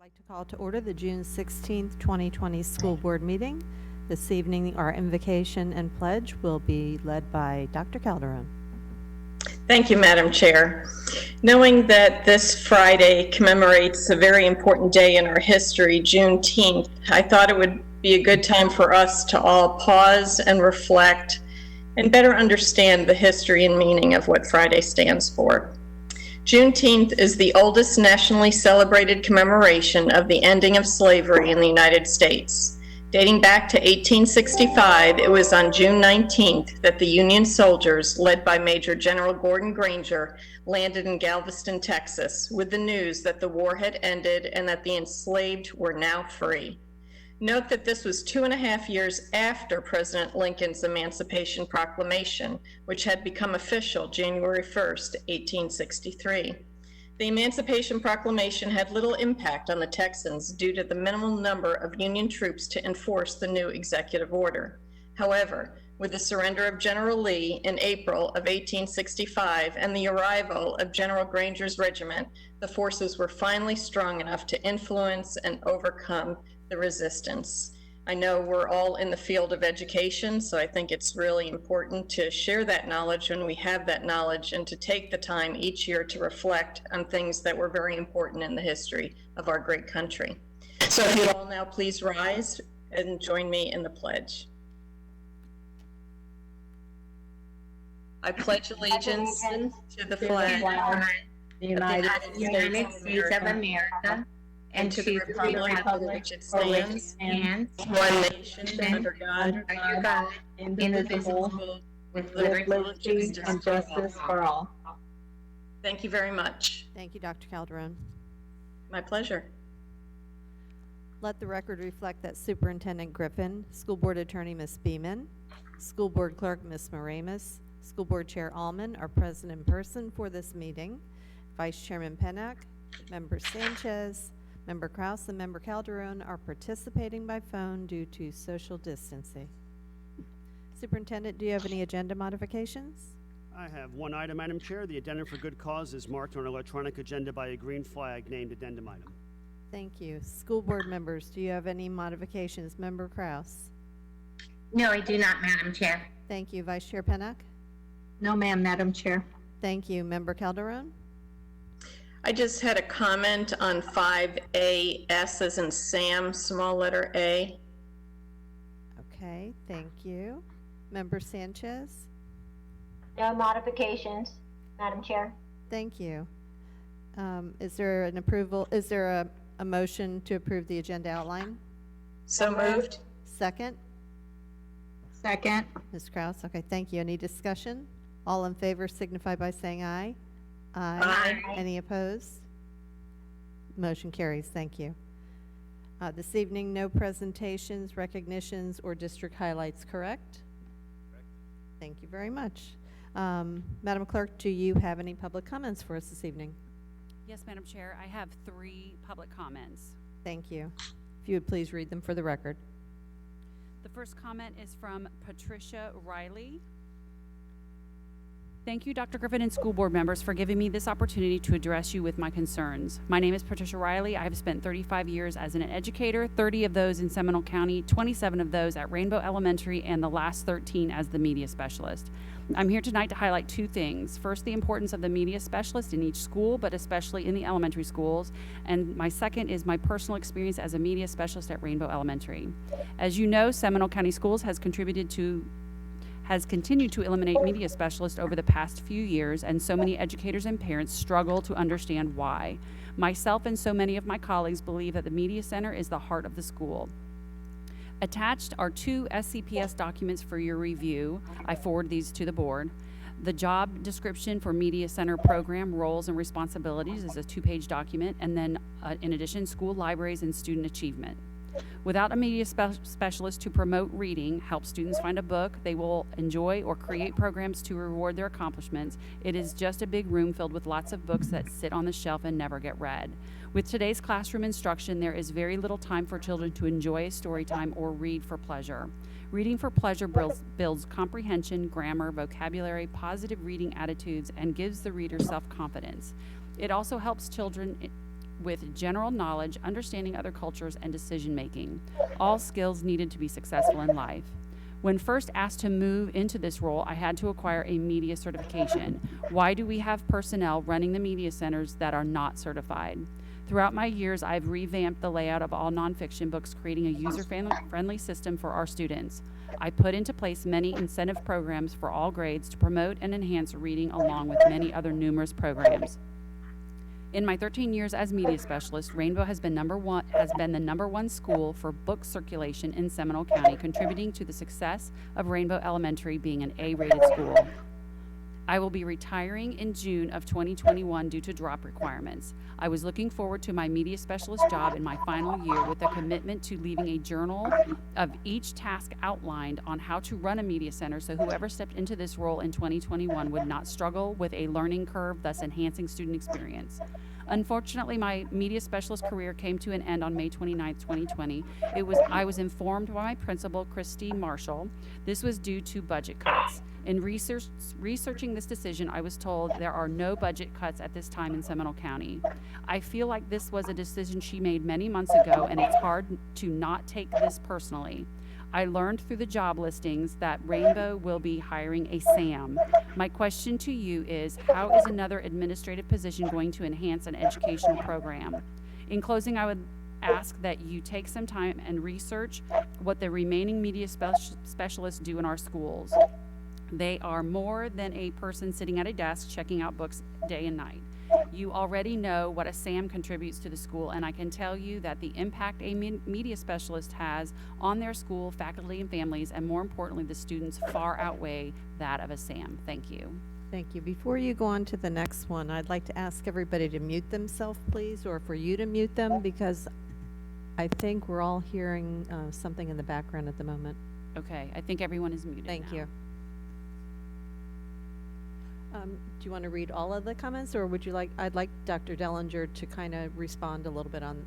like to call to order the June 16th, 2020 school board meeting. This evening, our invocation and pledge will be led by Dr. Calderon. Thank you, Madam Chair. Knowing that this Friday commemorates a very important day in our history, Juneteenth, I thought it would be a good time for us to all pause and reflect and better understand the history and meaning of what Friday stands for. Juneteenth is the oldest nationally celebrated commemoration of the ending of slavery in the United States. Dating back to 1865, it was on June 19th that the Union soldiers, led by Major General Gordon Granger, landed in Galveston, Texas, with the news that the war had ended and that the enslaved were now free. Note that this was 2.5 years after President Lincoln's Emancipation Proclamation, which had become official January 1st, 1863. The Emancipation Proclamation had little impact on the Texans due to the minimal number of Union troops to enforce the new executive order. However, with the surrender of General Lee in April of 1865 and the arrival of General Granger's regiment, the forces were finally strong enough to influence and overcome the resistance. I know we're all in the field of education, so I think it's really important to share that knowledge when we have that knowledge and to take the time each year to reflect on things that were very important in the history of our great country. So if you'd all now please rise and join me in the pledge. I pledge allegiance to the flag of the United States of America and to the republic for which it stands, one nation, under God, indivisible, with liberty and justice for all. Thank you very much. Thank you, Dr. Calderon. My pleasure. Let the record reflect that Superintendent Griffin, School Board Attorney Ms. Beeman, School Board Clerk Ms. Moramis, School Board Chair Allman are present in person for this meeting. Vice Chairman Pennock, Member Sanchez, Member Kraus and Member Calderon are participating by phone due to social distancing. Superintendent, do you have any agenda modifications? I have one item, Madam Chair. The addendum for good cause is marked on an electronic agenda by a green flag named addendum item. Thank you. School board members, do you have any modifications? Member Kraus? No, I do not, Madam Chair. Thank you. Vice Chair Pennock? No, ma'am, Madam Chair. Thank you. Member Calderon? I just had a comment on 5A, S as in Sam, small letter A. Okay, thank you. Member Sanchez? No modifications, Madam Chair. Thank you. Is there an approval? Is there a motion to approve the agenda outline? So moved. Second? Second. Ms. Kraus? Okay, thank you. Any discussion? All in favor signify by saying aye. Aye. Any opposed? Motion carries. Thank you. This evening, no presentations, recognitions, or district highlights, correct? Correct. Thank you very much. Madam Clerk, do you have any public comments for us this evening? Yes, Madam Chair. I have 3 public comments. Thank you. If you would please read them for the record. The first comment is from Patricia Riley. Thank you, Dr. Griffin and school board members, for giving me this opportunity to address you with my concerns. My name is Patricia Riley. I have spent 35 years as an educator, 30 of those in Seminole County, 27 of those at Rainbow Elementary, and the last 13 as the media specialist. I'm here tonight to highlight 2 things. First, the importance of the media specialist in each school, but especially in the elementary schools. And my second is my personal experience as a media specialist at Rainbow Elementary. As you know, Seminole County Schools has continued to eliminate media specialists over the past few years, and so many educators and parents struggle to understand why. Myself and so many of my colleagues believe that the Media Center is the heart of the school. Attached are 2 SCPS documents for your review. I forward these to the board. The job description for Media Center program roles and responsibilities is a 2-page document, and then in addition, school libraries and student achievement. Without a media specialist to promote reading, help students find a book they will enjoy, or create programs to reward their accomplishments, it is just a big room filled with lots of books that sit on the shelf and never get read. With today's classroom instruction, there is very little time for children to enjoy a story time or read for pleasure. Reading for pleasure builds comprehension, grammar, vocabulary, positive reading attitudes, and gives the reader self-confidence. It also helps children with general knowledge, understanding other cultures, and decision making. All skills needed to be successful in life. When first asked to move into this role, I had to acquire a media certification. Why do we have personnel running the media centers that are not certified? Throughout my years, I've revamped the layout of all nonfiction books, creating a user-friendly system for our students. I put into place many incentive programs for all grades to promote and enhance reading, along with many other numerous programs. In my 13 years as media specialist, Rainbow has been the number one school for book circulation in Seminole County, contributing to the success of Rainbow Elementary being an A-rated school. I will be retiring in June of 2021 due to drop requirements. I was looking forward to my media specialist job in my final year with a commitment to leaving a journal of each task outlined on how to run a media center, so whoever stepped into this role in 2021 would not struggle with a learning curve, thus enhancing student experience. Unfortunately, my media specialist career came to an end on May 29, 2020. I was informed by my principal, Christy Marshall. This was due to budget cuts. In researching this decision, I was told there are no budget cuts at this time in Seminole County. I feel like this was a decision she made many months ago, and it's hard to not take this personally. I learned through the job listings that Rainbow will be hiring a SAM. My question to you is, how is another administrative position going to enhance an educational program? In closing, I would ask that you take some time and research what the remaining media specialists do in our schools. They are more than a person sitting at a desk checking out books day and night. You already know what a SAM contributes to the school, and I can tell you that the impact a media specialist has on their school, faculty, and families, and more importantly, the students, far outweigh that of a SAM. Thank you. Thank you. Before you go on to the next one, I'd like to ask everybody to mute themselves, please, or for you to mute them, because I think we're all hearing something in the background at the moment. Okay, I think everyone is muted Thank now. you. Do you want to read all of the comments, or would you like, I'd like Dr. Dellinger to kind of respond a little bit on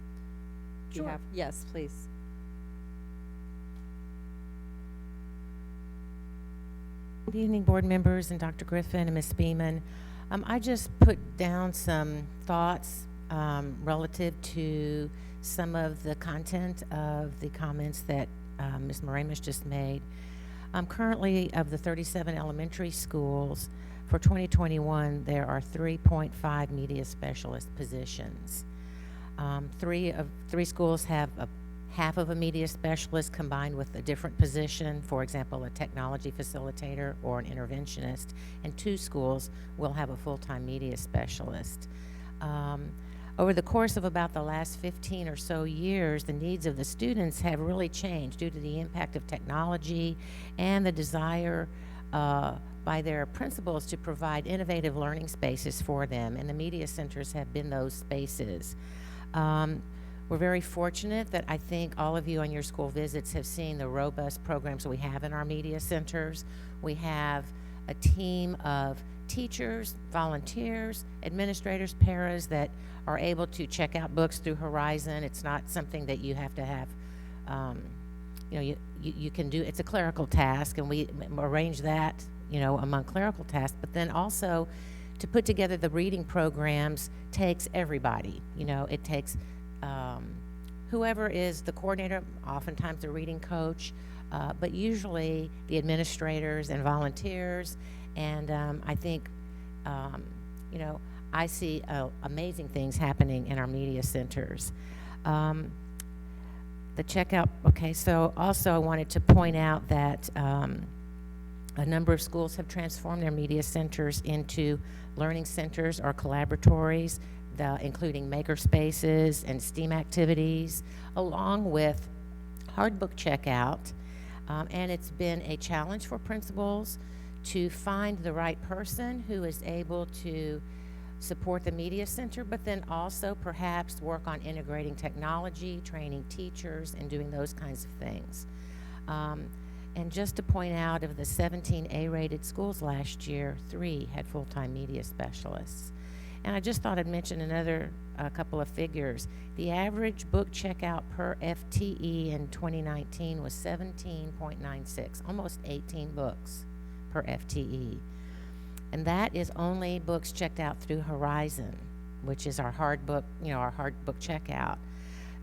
behalf. Yes, please. Good evening, board members and Dr. Griffin and Ms. Beeman. I just put down some thoughts relative to some of the content of the comments that Ms. Moramus just made. Currently, of the 37 elementary schools, for 2021, there are 3.5 media specialist positions. Three schools have half of a media specialist combined with a different position, for example, a technology facilitator or an interventionist, and 2 schools will have a full-time media specialist. Over the course of about the last 15 or so years, the needs of the students have really changed due to the impact of technology and the desire by their principals to provide innovative learning spaces for them, and the media centers have been those spaces. We're very fortunate that I think all of you on your school visits have seen the robust programs we have in our media centers. We have a team of teachers, volunteers, administrators, paras that are able to check out books through Horizon. It's not something that you have to have, you can do. It's a clerical task, and we arrange that, among clerical tasks. But then also to put together the reading programs takes everybody. It takes whoever is the coordinator, oftentimes the reading coach, but usually the administrators and volunteers. And I think, I see amazing things happening in our media centers. The checkout, okay, so also I wanted to point out that a number of schools have transformed their media centers into learning centers or collaboratories, including maker spaces and STEAM activities, along with hard book checkout. And it's been a challenge for principals to find the right person who is able to support the media center, but then also perhaps work on integrating technology, training teachers, and doing those kinds of things. And just to point out, of the 17 A-rated schools last year, 3 had full-time media specialists. And I just thought I'd mention another couple of figures. The average book checkout per FTE in 2019 was 17.96, almost 18 books per FTE. And that is only books checked out through Horizon. which is our hard book, our hard book checkout.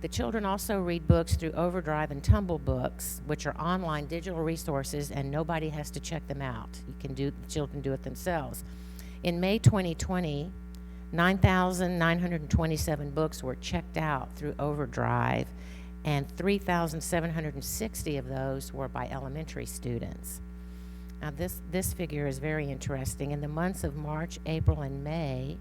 The children also read books through Overdrive and Tumble Books, which are online digital resources, and nobody has to check them out. The children do it themselves. In May 2020, 9,927 books were checked out through Overdrive, and 3,760 of those were by elementary students. Now, this figure is very interesting. In the months of March, April, and May,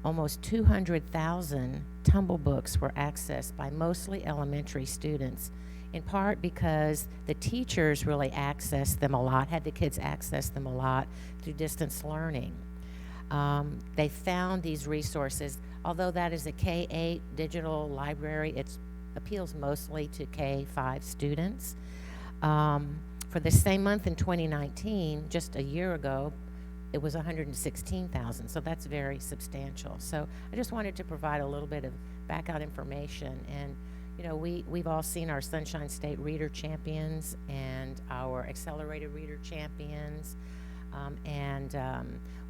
almost 200,000 Tumble books were accessed by mostly elementary students, in part because the teachers really accessed them a lot, had the kids access them a lot through distance learning. They found these resources. Although that is a K-8 digital library, it appeals mostly to K-5 students. For the same month in 2019, just a year ago, it was 116,000, so that's very substantial. So I just wanted to provide a little bit of backup information. And we've all seen our Sunshine State Reader Champions and our Accelerated Reader Champions,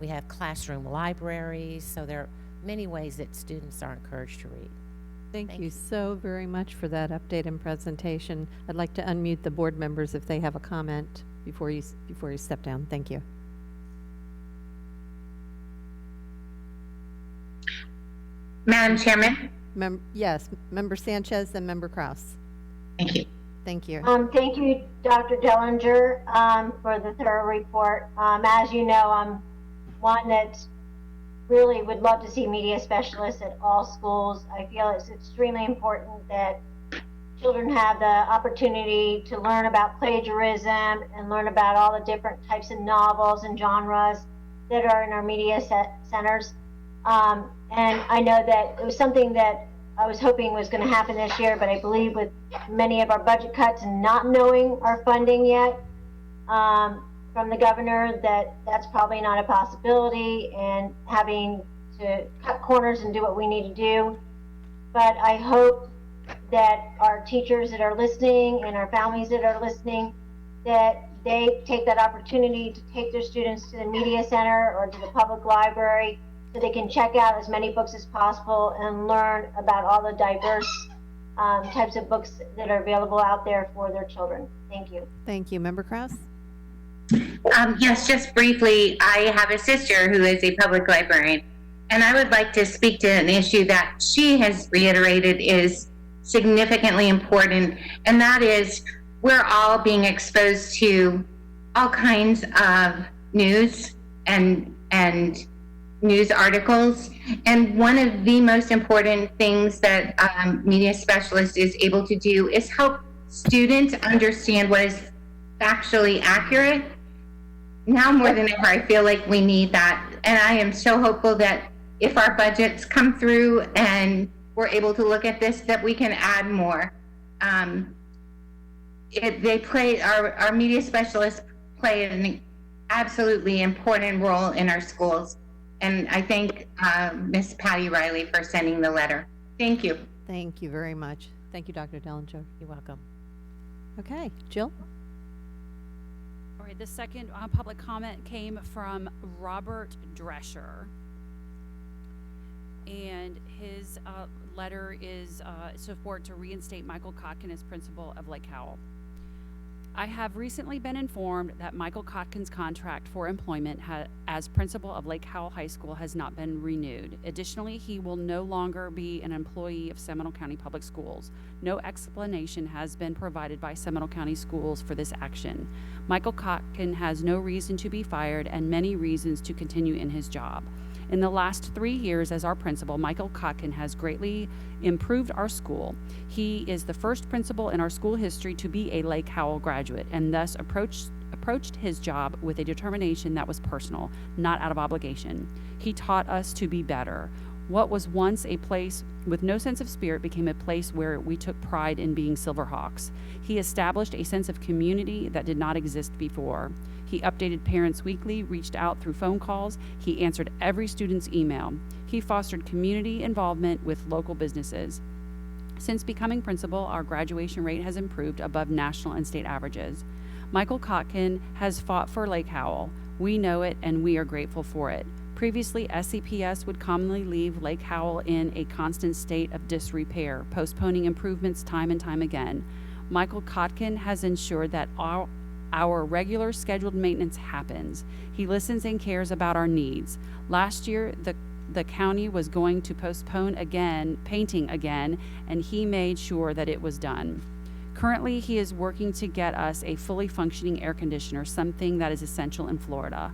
we have classroom libraries. So there are many ways that students are encouraged to read. Thank you so very much for that update and presentation. I'd like to unmute the board members if they have a comment before you step down. Thank you. Madam Chairman? Yes, Member Sanchez and Member Kraus. Thank you. Thank you. Thank you, Dr. Dellinger, for the thorough report. As you know, I'm one that really would love to see media specialists at all schools. I feel it's extremely important that children have the opportunity to learn about plagiarism and learn about all the different types of novels and genres that are in our media centers. And I know that it was something that I was hoping was going to happen this year, but I believe with many of our budget cuts and not knowing our funding yet from the governor, that's probably not a possibility, and having to cut corners and do what we need to do. But I hope that our teachers that are listening and our families that are listening, that they take that opportunity to take their students to the media center or to the public library so they can check out as many books as possible and learn about all the diverse types of books that are available out there for their children. Thank you. Thank you. Member Kraus? Yes, just briefly, I have a sister who is a public librarian, and I would like to speak to an issue that she has reiterated is significantly important, and that is we're all being exposed to all kinds of news and news articles, and one of the most important things that media specialist is able to do is help students understand what is factually accurate. Now more than ever, I feel like we need that, and I am so hopeful that if our budgets come through and we're able to look at this, that we can add more. They play, our media specialists play an absolutely important role in our schools. And I thank Ms. Patty Riley for sending the letter. Thank you. Thank you very much. Thank you, Dr. Dellinger. You're welcome. Okay, Jill? All right, the second public comment came from Robert Drescher. And his letter is support to reinstate Michael Kotkin as principal of Lake Howell. I have recently been informed that Michael Kotkin's contract for employment as principal of Lake Howell High School has not been renewed. Additionally, he will no longer be an employee of Seminole County Public Schools. No explanation has been provided by Seminole County Schools for this action. Michael Kotkin has no reason to be fired and many reasons to continue in his job. In the last 3 years as our principal, Michael Kotkin has greatly improved our school. He is the first principal in our school history to be a Lake Howell graduate, and thus approached his job with a determination that was personal, not out of obligation. He taught us to be better. What was once a place with no sense of spirit became a place where we took pride in being Silverhawks. He established a sense of community that did not exist before. He updated parents weekly, reached out through phone calls. He answered every student's email. He fostered community involvement with local businesses. Since becoming principal, our graduation rate has improved above national and state averages. Michael Kotkin has fought for Lake Howell. We know it and we are grateful for it. Previously, SCPS would commonly leave Lake Howell in a constant state of disrepair, postponing improvements time and time again. Michael Kotkin has ensured that our regular scheduled maintenance happens. He listens and cares about our needs. Last year, the county was going to postpone painting again, and he made sure that it was done. Currently, he is working to get us a fully functioning air conditioner, something that is essential in Florida.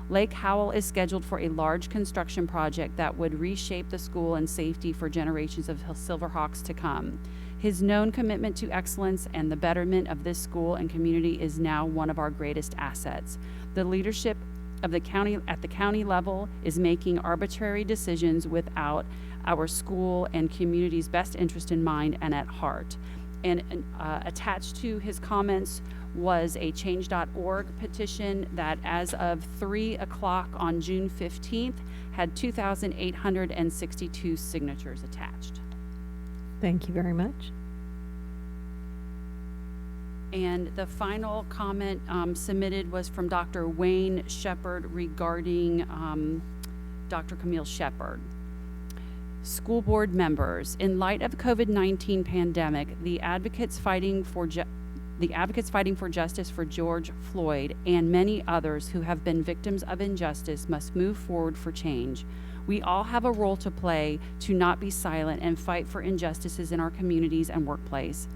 Lake Howell is scheduled for a large construction project that would reshape the school and safety for generations of Silverhawks to come. His known commitment to excellence and the betterment of this school and community is now one of our greatest assets. The leadership of the county at the county level is making arbitrary decisions without our school and community's best interest in mind and at heart. And attached to his comments was a change.org petition that as of 3 o'clock on June 15th had 2,862 signatures attached. Thank you very much. And the final comment submitted was from Dr. Wayne Shepard regarding Dr. Camille Shepard. School board members, in light of the COVID-19 pandemic, the advocates fighting for justice for George Floyd and many others who have been victims of injustice must move forward for change. We all have a role to play to not be silent and fight for injustices in our communities and workplace.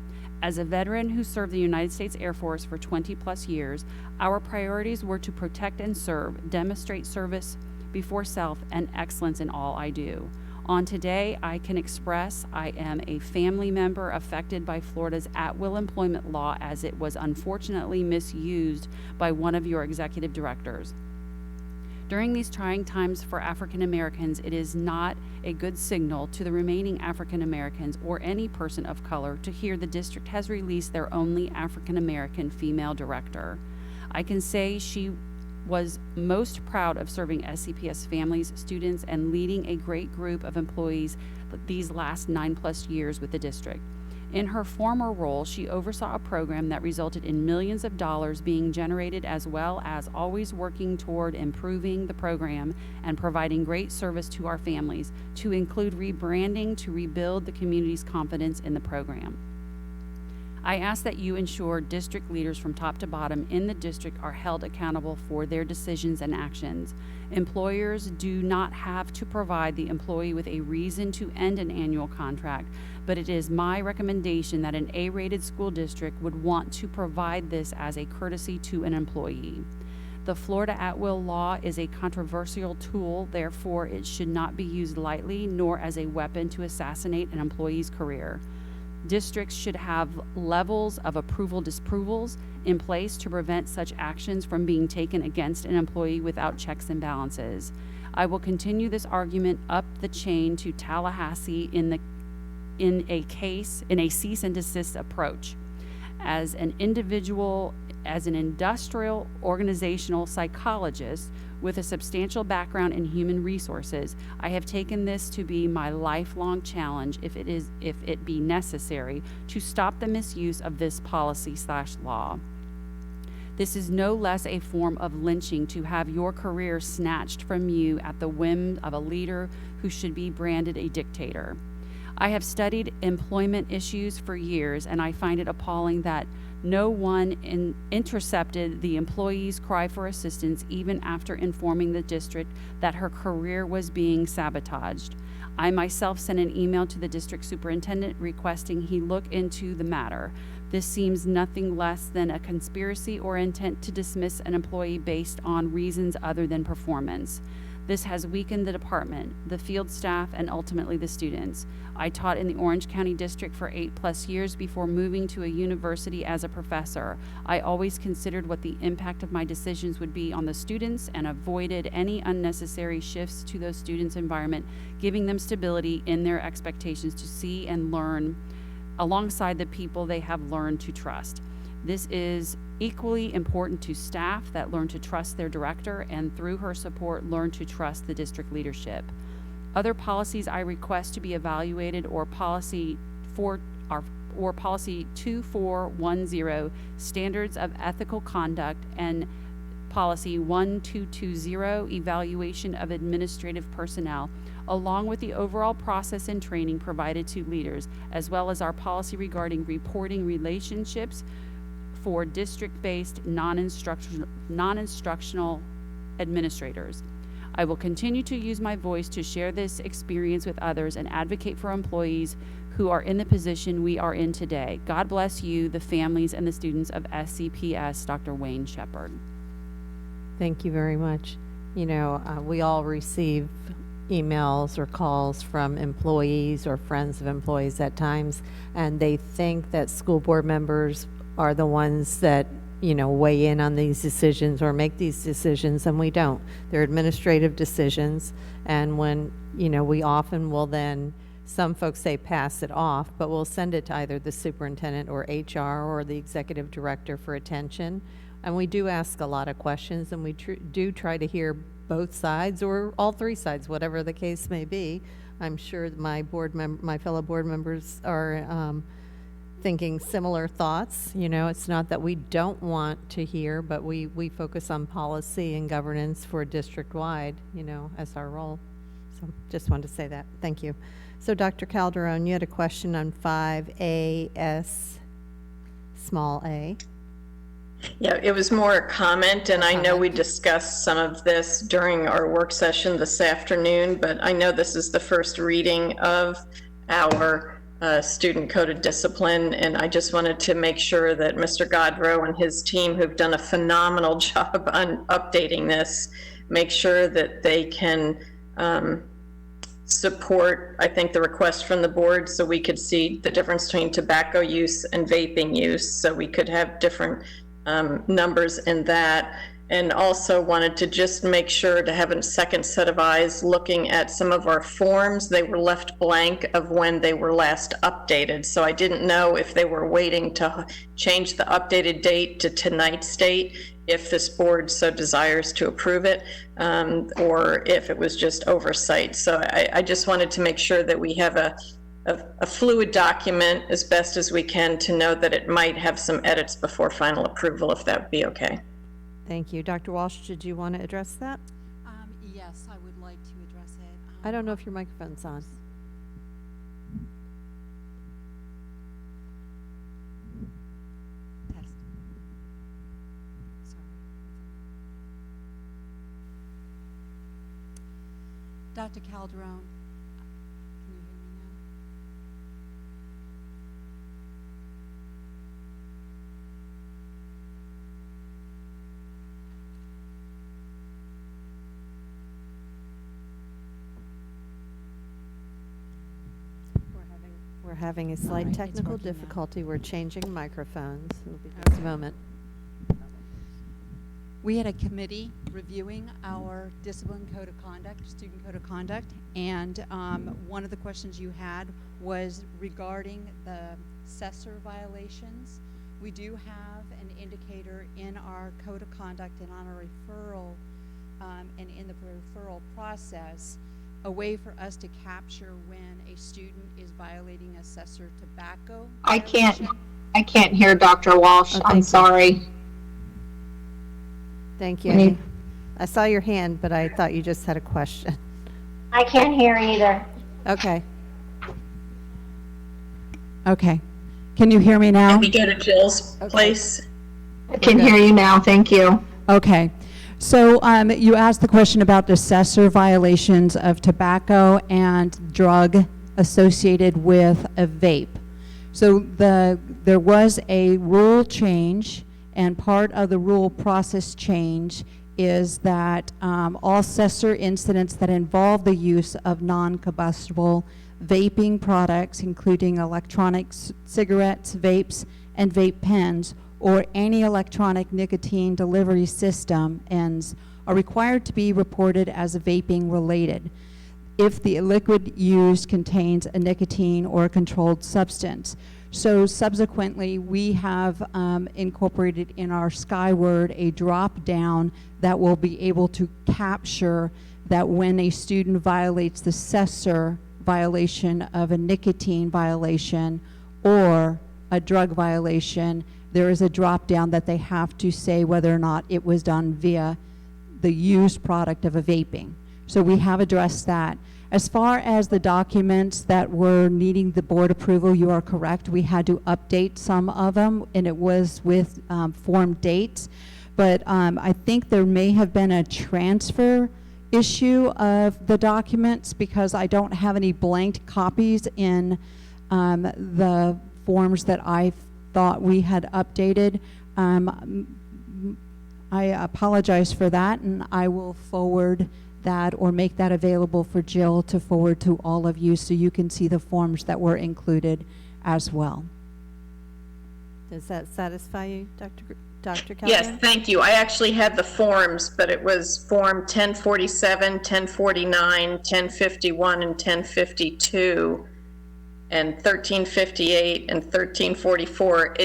As a veteran who served the United States Air Force for 20 plus years, our priorities were to protect and serve, demonstrate service before self, and excellence in all I do. On today, I can express I am a family member affected by Florida's at-will employment law as it was unfortunately misused by one of your executive directors. During these trying times for African Americans, it is not a good signal to the remaining African Americans or any person of color to hear the district has released their only African American female director. I can say she was most proud of serving SCPS families, students, and leading a great group of employees these last 9+ years with the district. In her former role, she oversaw a program that resulted in millions of dollars being generated, as well as always working toward improving the program and providing great service to our families, to include rebranding to rebuild the community's confidence in the program. I ask that you ensure district leaders from top to bottom in the district are held accountable for their decisions and actions. Employers do not have to provide the employee with a reason to end an annual contract, but it is my recommendation that an A-rated school district would want to provide this as a courtesy to an employee. The Florida at-will law is a controversial tool, therefore it should not be used lightly nor as a weapon to assassinate an employee's career. Districts should have levels of approvals in place to prevent such actions from being taken against an employee without checks and balances. I will continue this argument up the chain to Tallahassee in a cease and desist approach. As an industrial organizational psychologist with a substantial background in human resources, I have taken this to be my lifelong challenge, if it be necessary, to stop the misuse of this policy/law. This is no less a form of lynching to have your career snatched from you at the whim of a leader who should be branded a dictator. I have studied employment issues for years, and I find it appalling that no one intercepted the employee's cry for assistance even after informing the district that her career was being sabotaged. I myself sent an email to the district superintendent requesting he look into the matter. This seems nothing less than a conspiracy or intent to dismiss an employee based on reasons other than performance. This has weakened the department, the field staff, and ultimately the students. I taught in the Orange County District for 8+ years before moving to a university as a professor. I always considered what the impact of my decisions would be on the students and avoided any unnecessary shifts to those students' environment, giving them stability in their expectations to see and learn alongside the people they have learned to trust. This is equally important to staff that learn to trust their director and through her support learn to trust the district leadership. Other policies I request to be evaluated or policy 2410, standards of ethical conduct, and Policy 1220, Evaluation of Administrative Personnel, along with the overall process and training provided to leaders, as well as our policy regarding reporting relationships for district-based non-instructional administrators. I will continue to use my voice to share this experience with others and advocate for employees who are in the position we are in today. God bless you, the families, and the students of SCPS. Dr. Wayne Shepard. Thank you very much. You know, we all receive emails or calls from employees or friends of employees at times, and they think that school board members are the ones that, you know, weigh in on these decisions or make these decisions, and we don't. They're administrative decisions, and when, you know, we often will then, some folks say pass it off, but we'll send it to either the superintendent or HR or the executive director for attention. And we do ask a lot of questions, and we do try to hear both sides or all three sides, whatever the case may be. I'm sure that my fellow board members are thinking similar thoughts. You know, it's not that we don't want to hear, but we focus on policy and governance for district-wide, you know, as our role. So just wanted to say that. Thank you. So Dr. Calderon, you had a question on 5AS small a. Yeah, it was more a comment, and I know we discussed some of this during our work session this afternoon, but I know this is the first reading of our student code of discipline, and I just wanted to make sure that Mr. Godrow and his team, who've done a phenomenal job on updating this, make sure that they can support, I think, the request from the board so we could see the difference between tobacco use and vaping use, so we could have different numbers in that. And also wanted to just make sure to have a second set of eyes looking at some of our forms. They were left blank of when they were last updated. So I didn't know if they were waiting to change the updated date to tonight's date, if this board so desires to approve it, or if it was just oversight. So I just wanted to make sure that we have a fluid document as best as we can to know that it might have some edits before final approval, if that would be okay. Thank you. Dr. Walsh, did you want to address that? Yes, I would like to address it. I don't know if your microphone's on. Test. Sorry. Dr. Calderon, can you hear me now? We're having a slight Alright, it's technical working now. difficulty. We're changing microphones. It'll be just a moment. We had a committee reviewing our discipline code of conduct, student code of conduct, and one of the questions you had was regarding the CESR violations. We do have an indicator in our code of conduct and on a referral, and in the referral process, a way for us to capture when a student is violating a CESR tobacco I violation. can't hear Dr. Walsh. Oh, I'm thank you. sorry. Thank you. Any- I saw your hand, but I thought you just had a question. I can't hear either. Okay. Okay. Can you hear me now? Can we go to Jill's place? I can hear you now. Thank you. Okay. So you asked the question about the CESR violations of tobacco and drug associated with a vape. So there was a rule change, and part of the rule process change is that all CESR incidents that involve the use of non-combustible vaping products, including electronic cigarettes, vapes, and vape pens, or any electronic nicotine delivery system ends, are required to be reported as vaping related if the liquid used contains a nicotine or a controlled substance. So subsequently, we have incorporated in our Skyward a drop down that will be able to capture that when a student violates the CESR violation of a nicotine violation or a drug violation, there is a drop down that they have to say whether or not it was done via the used product of a vaping. So we have addressed that. As far as the documents that were needing the board approval, you are correct. We had to update some of them, and it was with form dates. But I think there may have been a transfer issue of the documents because I don't have any blanked copies in the forms that I thought we had updated. I apologize for that, and I will forward that or make that available for Jill to forward to all of you so you can see the forms that were included as well. Does that satisfy you, Dr. Kelly? Yes, thank you. I actually had the forms, but it was Form 1047, 1049, 1051, and 1052, and 1358 and 1344.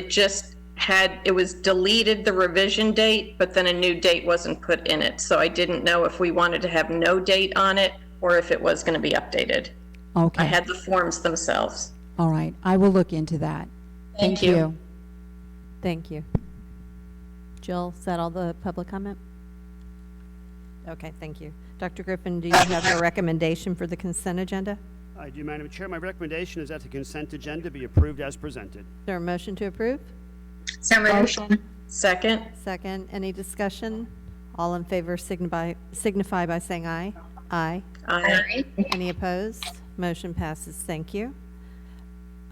It was deleted, the revision date, but then a new date wasn't put in it. So I didn't know if we wanted to have no date on it or if it was going to be updated. Okay. I had the forms themselves. All right. I will look into that. Thank you. Thank you. Jill, is that all the public comment? Okay, thank you. Dr. Griffin, do you have a recommendation for the consent agenda? I do, Madam Chair. My recommendation is that the consent agenda be approved as presented. Is there a motion to approve? So moved. Motion. Second? Second, any discussion? All in favor signify by saying aye. Aye. Aye. Any opposed? Motion passes. Thank you.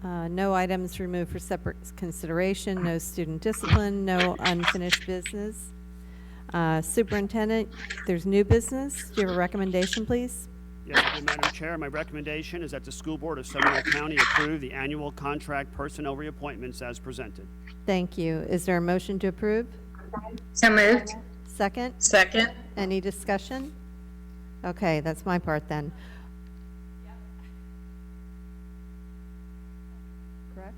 No items removed for separate consideration, no student discipline, no unfinished business. Superintendent, there's new business. Do you have a recommendation, please? Yes, I do, Madam Chair. My recommendation is that the School Board of Seminole County approve the annual contract personnel reappointments as presented. Thank you. Is there a motion to approve? So moved. Second? Second? Any discussion? Okay, that's my part then. Correct?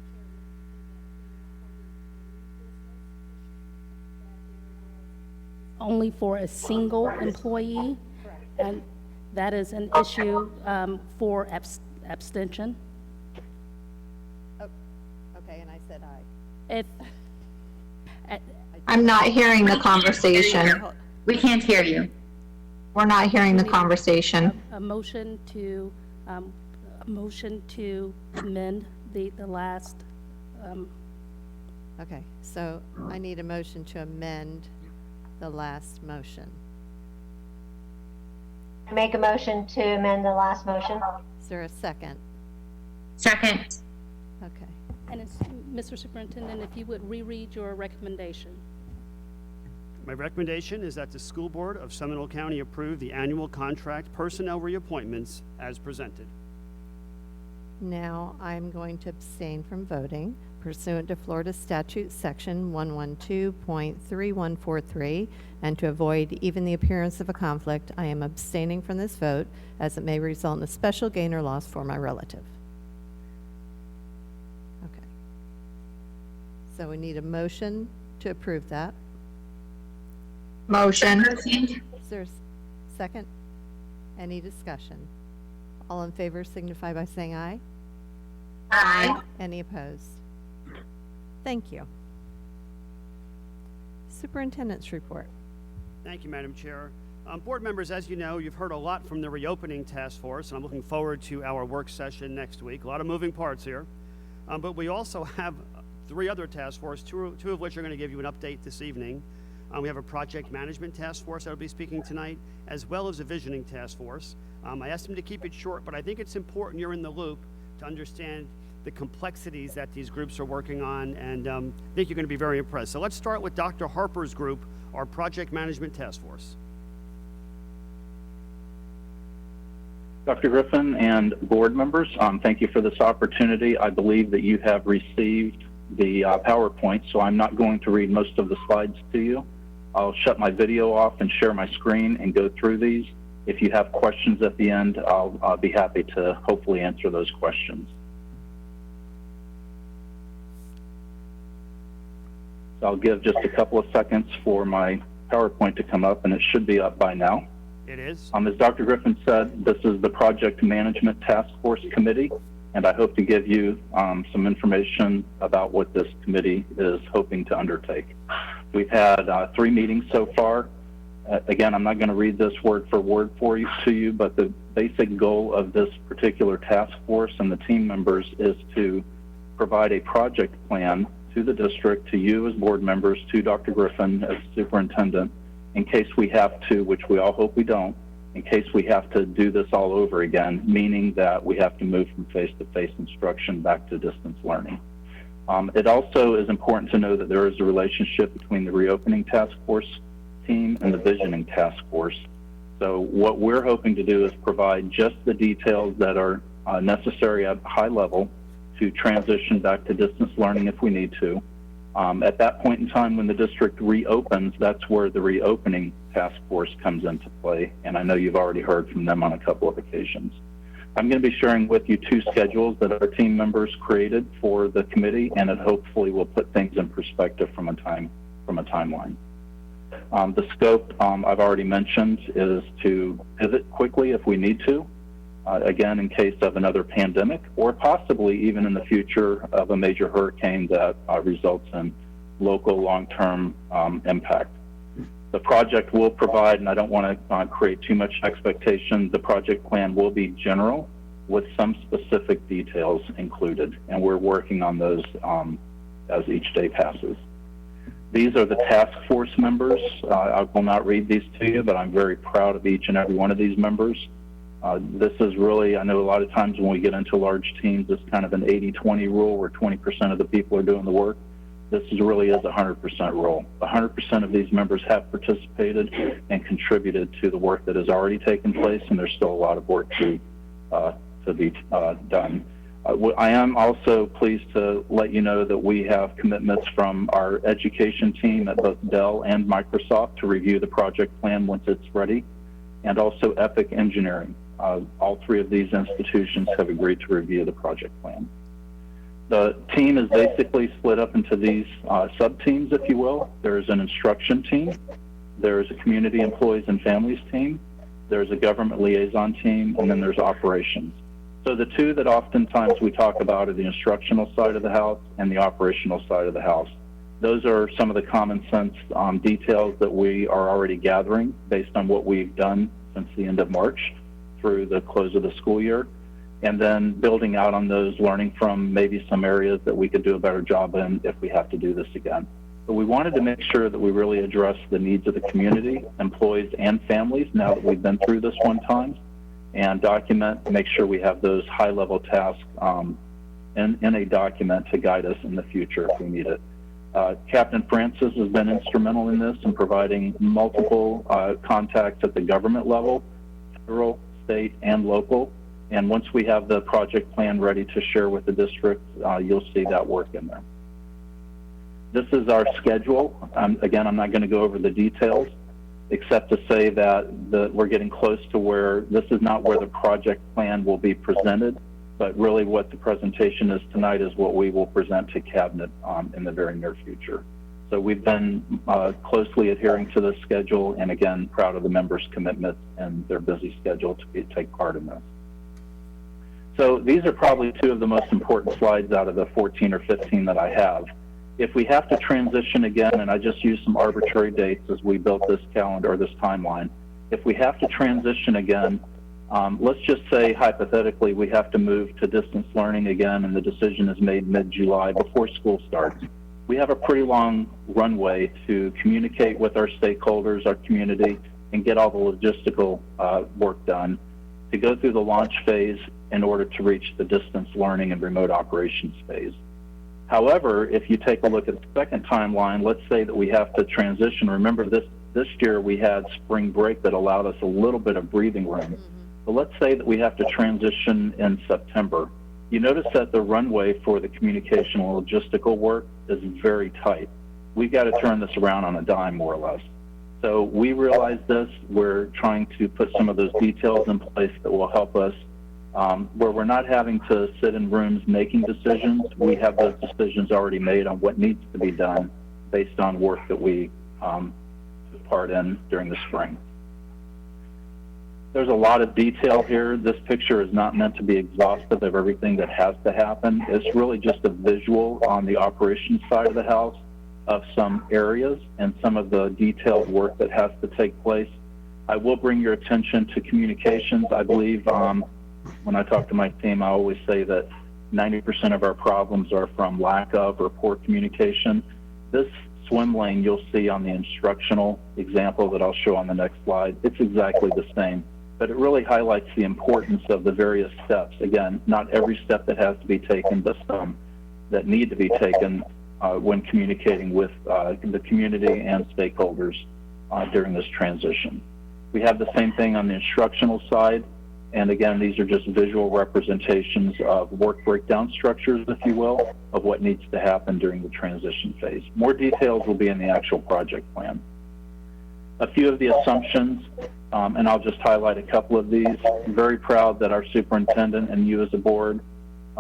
Only for a single employee, and that is an issue for abstention. Oh, okay, and I said aye. If I'm not hearing the conversation. We can't hear you. We're not hearing the conversation. a motion to amend the last, Okay, so I need a motion to amend the last motion. I make a motion to amend the last motion. Is there a second? Second. Okay. and it's, Mr. Superintendent, if you would reread your recommendation. My recommendation is that the School Board of Seminole County approve the annual contract personnel reappointments as presented. Now I'm going to abstain from voting pursuant to Florida Statute Section 112.3143, and to avoid even the appearance of a conflict, I am abstaining from this vote as it may result in a special gain or loss for my relative. Okay. So we need a motion to approve that. Motion. Is there a second? Any discussion? All in favor signify by saying aye. Aye. Any opposed? Thank you. Superintendent's report. Thank you, Madam Chair. Board members, as you know, you've heard a lot from the reopening task force, and I'm looking forward to our work session next week. A lot of moving parts here. But we also have 3 other task forces, two of which are going to give you an update this evening. We have a project management task force that will be speaking tonight, as well as a visioning task force. I asked them to keep it short, but I think it's important you're in the loop to understand the complexities that these groups are working on, and I think you're going to be very impressed. So let's start with Dr. Harper's group, our project management task force. Dr. Griffin and board members, thank you for this opportunity. I believe that you have received the PowerPoint, so I'm not going to read most of the slides to you. I'll shut my video off and share my screen and go through these. If you have questions at the end, I'll be happy to hopefully answer those questions. So I'll give just a couple of seconds for my PowerPoint to come up, and it should be up by now. It is. As Dr. Griffin said, this is the Project Management Task Force Committee. and I hope to give you some information about what this committee is hoping to undertake. We've had 3 meetings so far. Again, I'm not going to read this word for word to you, but the basic goal of this particular task force and the team members is to provide a project plan to the district, to you as board members, to Dr. Griffin as superintendent, in case we have to, which we all hope we don't, in case we have to do this all over again, meaning that we have to move from face-to-face instruction back to distance learning. It also is important to know that there is a relationship between the reopening task force team and the visioning task force. So what we're hoping to do is provide just the details that are necessary at a high level to transition back to distance learning if we need to. At that point in time when the district reopens, that's where the reopening task force comes into play, and I know you've already heard from them on a couple of occasions. I'm going to be sharing with you 2 schedules that our team members created for the committee, and it hopefully will put things in perspective from a timeline. The scope I've already mentioned is to pivot quickly if we need to, again, in case of another pandemic, or possibly even in the future of a major hurricane that results in local long-term impact. The project will provide, and I don't want to create too much expectation, the project plan will be general with some specific details included, and we're working on those as each day passes. These are the task force members. I will not read these to you, but I'm very proud of each and every one of these members. This is really, I know a lot of times when we get into large teams, it's kind of an 80-20 rule where 20% of the people are doing the work. This really is a 100% rule. 100% of these members have participated and contributed to the work that has already taken place, and there's still a lot of work to be done. I am also pleased to let you know that we have commitments from our education team at both Dell and Microsoft to review the project plan once it's ready, and also Epic Engineering. All 3 of these institutions have agreed to review the project plan. The team is basically split up into these sub-teams, if you will. There's an instruction team, there's a community employees and families team, there's a government liaison team, and then there's operations. So the 2 that oftentimes we talk about are the instructional side of the house and the operational side of the house. Those are some of the common sense details that we are already gathering based on what we've done since the end of March through the close of the school year, and then building out on those, learning from maybe some areas that we could do a better job in if we have to do this again. But we wanted to make sure that we really address the needs of the community, employees, and families now that we've been through this one time, and document, make sure we have those high-level tasks in a document to guide us in the future if we need it. Captain Francis has been instrumental in this in providing multiple contacts at the government level, federal, state, and local. And once we have the project plan ready to share with the district, you'll see that work in there. This is our schedule. Again, I'm not going to go over the details, except to say that we're getting close to where this is not where the project plan will be presented, but really what the presentation is tonight is what we will present to Cabinet in the very near future. So we've been closely adhering to this schedule, and again, proud of the members' commitment and their busy schedule to take part in this. So these are probably 2 of the most important slides out of the 14 or 15 that I have. If we have to transition again, and I just used some arbitrary dates as we built this calendar or this timeline, if we have to transition again, let's just say hypothetically we have to move to distance learning again and the decision is made mid-July before school starts. We have a pretty long runway to communicate with our stakeholders, our community, and get all the logistical work done to go through the launch phase in order to reach the distance learning and remote operations phase. However, if you take a look at the second timeline, let's say that we have to transition. Remember, this year we had spring break that allowed us a little bit of breathing room. But let's say that we have to transition in September. You notice that the runway for the communication and logistical work is very tight. We've got to turn this around on a dime, more or less. So we realize this. We're trying to put some of those details in place that will help us where we're not having to sit in rooms making decisions. We have those decisions already made on what needs to be done based on work that we took part in during the spring. There's a lot of detail here. This picture is not meant to be exhaustive of everything that has to happen. It's really just a visual on the operations side of the house of some areas and some of the detailed work that has to take place. I will bring your attention to communications. I believe when I talk to my team, I always say that 90% of our problems are from lack of or poor communication. This swim lane you'll see on the instructional example that I'll show on the next slide, it's exactly the same. But it really highlights the importance of the various steps. Again, not every step that has to be taken, but some that need to be taken when communicating with the community and stakeholders during this transition. We have the same thing on the instructional side. And again, these are just visual representations of work breakdown structures, if you will, of what needs to happen during the transition phase. More details will be in the actual project plan. A few of the assumptions, and I'll just highlight a couple of these. I'm very proud that our superintendent and you as a board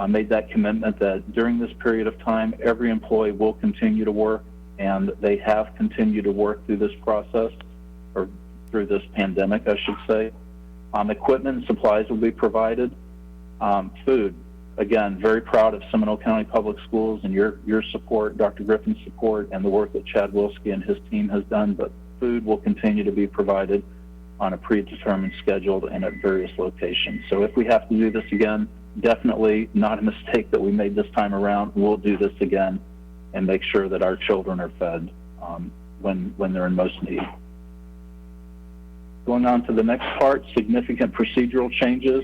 made that commitment that during this period of time, every employee will continue to work, and they have continued to work through this process, or through this pandemic, I should say. Equipment and supplies will be provided. Food, again, very proud of Seminole County Public Schools and your support, Dr. Griffin's support, and the work that Chad Wilski and his team has done, but food will continue to be provided on a predetermined schedule and at various locations. So if we have to do this again, definitely not a mistake that we made this time around. We'll do this again and make sure that our children are fed when they're in most need. Going on to the next part, significant procedural changes.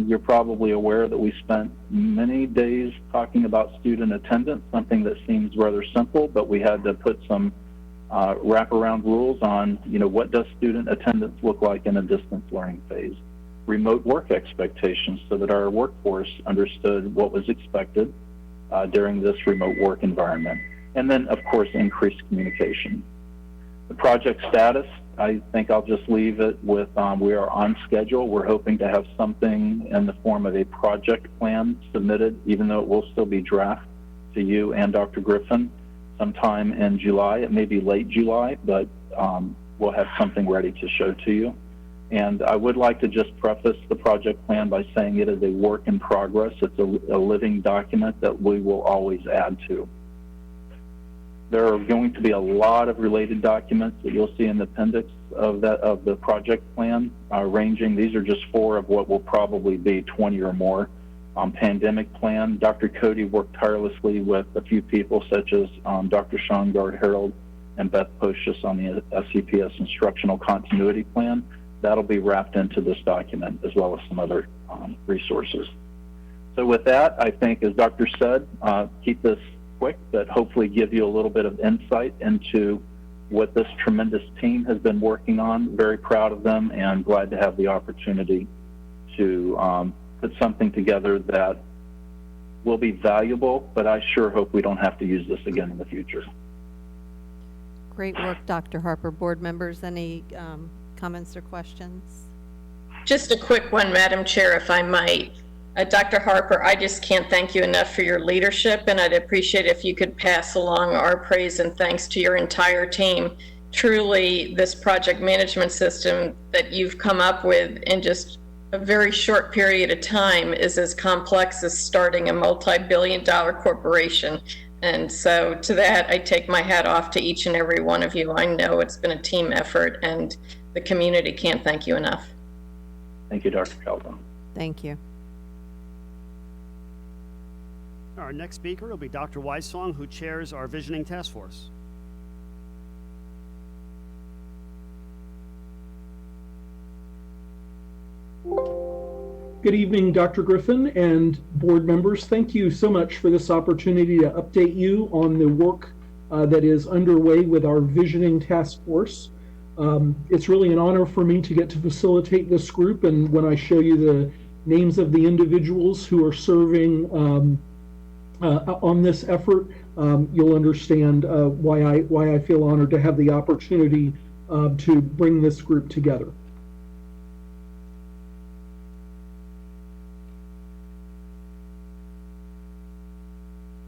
You're probably aware that we spent many days talking about student attendance, something that seems rather simple, but we had to put some wraparound rules on, what does student attendance look like in a distance learning phase? Remote work expectations so that our workforce understood what was expected during this remote work environment. And then, of course, increased communication. The project status, I think I'll just leave it with we are on schedule. We're hoping to have something in the form of a project plan submitted, even though it will still be draft, to you and Dr. Griffin sometime in July. It may be late July, but we'll have something ready to show to you. And I would like to just preface the project plan by saying it is a work in progress. It's a living document that we will always add to. There are going to be a lot of related documents that you'll see in the appendix of the project plan, ranging, these are just 4 of what will probably be 20 or more. Pandemic plan, Dr. Cody worked tirelessly with a few people such as Dr. Sean Gard-Harold and Beth Pocius on the SCPS instructional continuity plan. That'll be wrapped into this document as well as some other resources. So with that, I think, as Dr. said, keep this quick, but hopefully give you a little bit of insight into what this tremendous team has been working on. Very proud of them and glad to have the opportunity to put something together that will be valuable, but I sure hope we don't have to use this again in the future. Great work, Dr. Harper. Board members, any comments or questions? Just a quick one, Madam Chair, if I might. Dr. Harper, I just can't thank you enough for your leadership, and I'd appreciate if you could pass along our praise and thanks to your entire team. Truly, this project management system that you've come up with in just a very short period of time is as complex as starting a multi-billion-dollar corporation. And so to that, I take my hat off to each and every one of you. I know it's been a team effort, and the community can't thank you enough. Thank you, Dr. Calvin. Thank you. Our next speaker will be Dr. Weissong, who chairs our Visioning Task Force. Good evening, Dr. Griffin and board members. Thank you so much for this opportunity to update you on the work that is underway with our Visioning Task Force. It's really an honor for me to get to facilitate this group, and when I show you the names of the individuals who are serving on this effort, you'll understand why I feel honored to have the opportunity to bring this group together.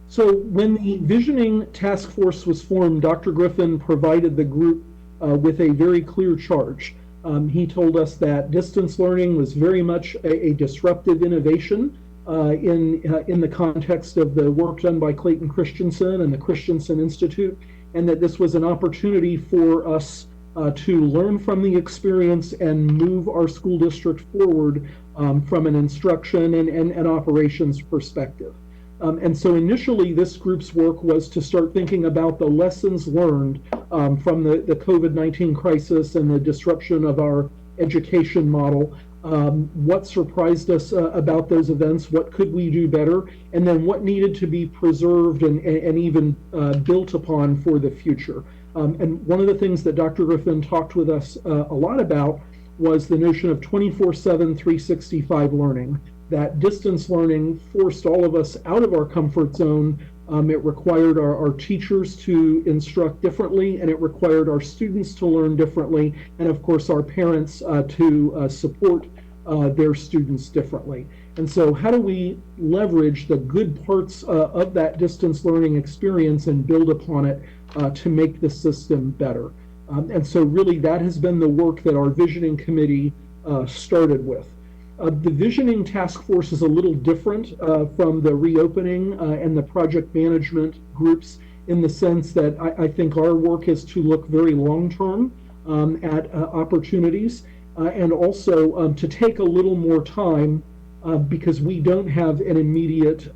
So when the Visioning Task Force was formed, Dr. Griffin provided the group with a very clear charge. He told us that distance learning was very much a disruptive innovation in the context of the work done by Clayton Christensen and the Christensen Institute, and that this was an opportunity for us to learn from the experience and move our school district forward from an instruction and operations perspective. And so initially this group's work was to start thinking about the lessons learned from the COVID-19 crisis and the disruption of our education model. What surprised us about those events, what could we do better, and then what needed to be preserved and even built upon for the future. And one of the things that Dr. Griffin talked with us a lot about was the notion of 24/7, 365 learning. That distance learning forced all of us out of our comfort zone. It required our teachers to instruct differently, and it required our students to learn differently, and of course our parents to support their students differently. And so how do we leverage the good parts of that distance learning experience and build upon it to make the system better? And so really that has been the work that our visioning committee started with. The visioning task force is a little different from the reopening and the project management groups in the sense that I think our work is to look very long-term at opportunities and also to take a little more time because we don't have an immediate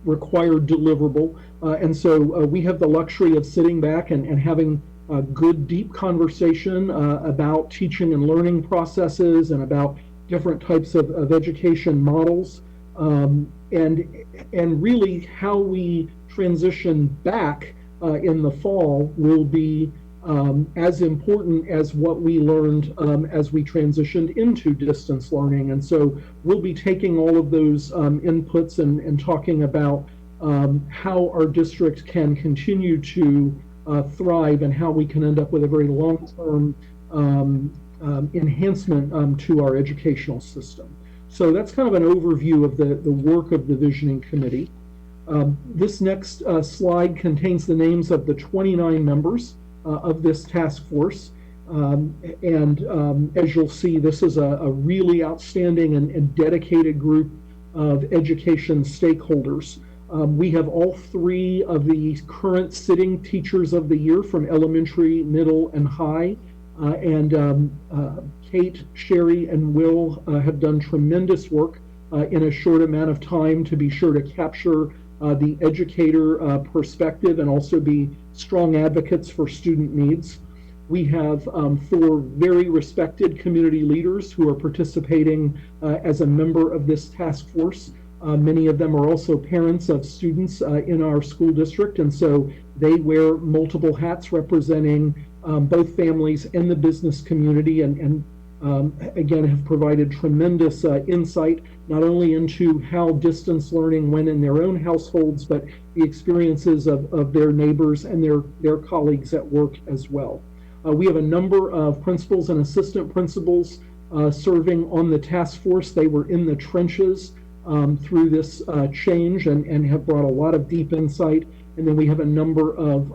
required deliverable. And so we have the luxury of sitting back and having a good, deep conversation about teaching and learning processes and about different types of education models, and really how we transition back in the fall will be as important as what we learned as we transitioned into distance learning. And so we'll be taking all of those inputs and talking about how our district can continue to thrive and how we can end up with a very long-term enhancement to our educational system. So that's kind of an overview of the work of the visioning committee. This next slide contains the names of the 29 members of this task force. As you'll see, this is a really outstanding and dedicated group of education stakeholders. We have all three of the current sitting teachers of the year from elementary, middle, and high. Kate, Sherry, and Will have done tremendous work in a short amount of time to be sure to capture the educator perspective and also be strong advocates for student needs. We have 4 very respected community leaders who are participating as a member of this task force. Many of them are also parents of students in our school district, and so they wear multiple hats representing both families and the business community, and again have provided tremendous insight not only into how distance learning went in their own households, but the experiences of their neighbors and their colleagues at work as well. We have a number of principals and assistant principals serving on the task force. They were in the trenches through this change and have brought a lot of deep insight. And then we have a number of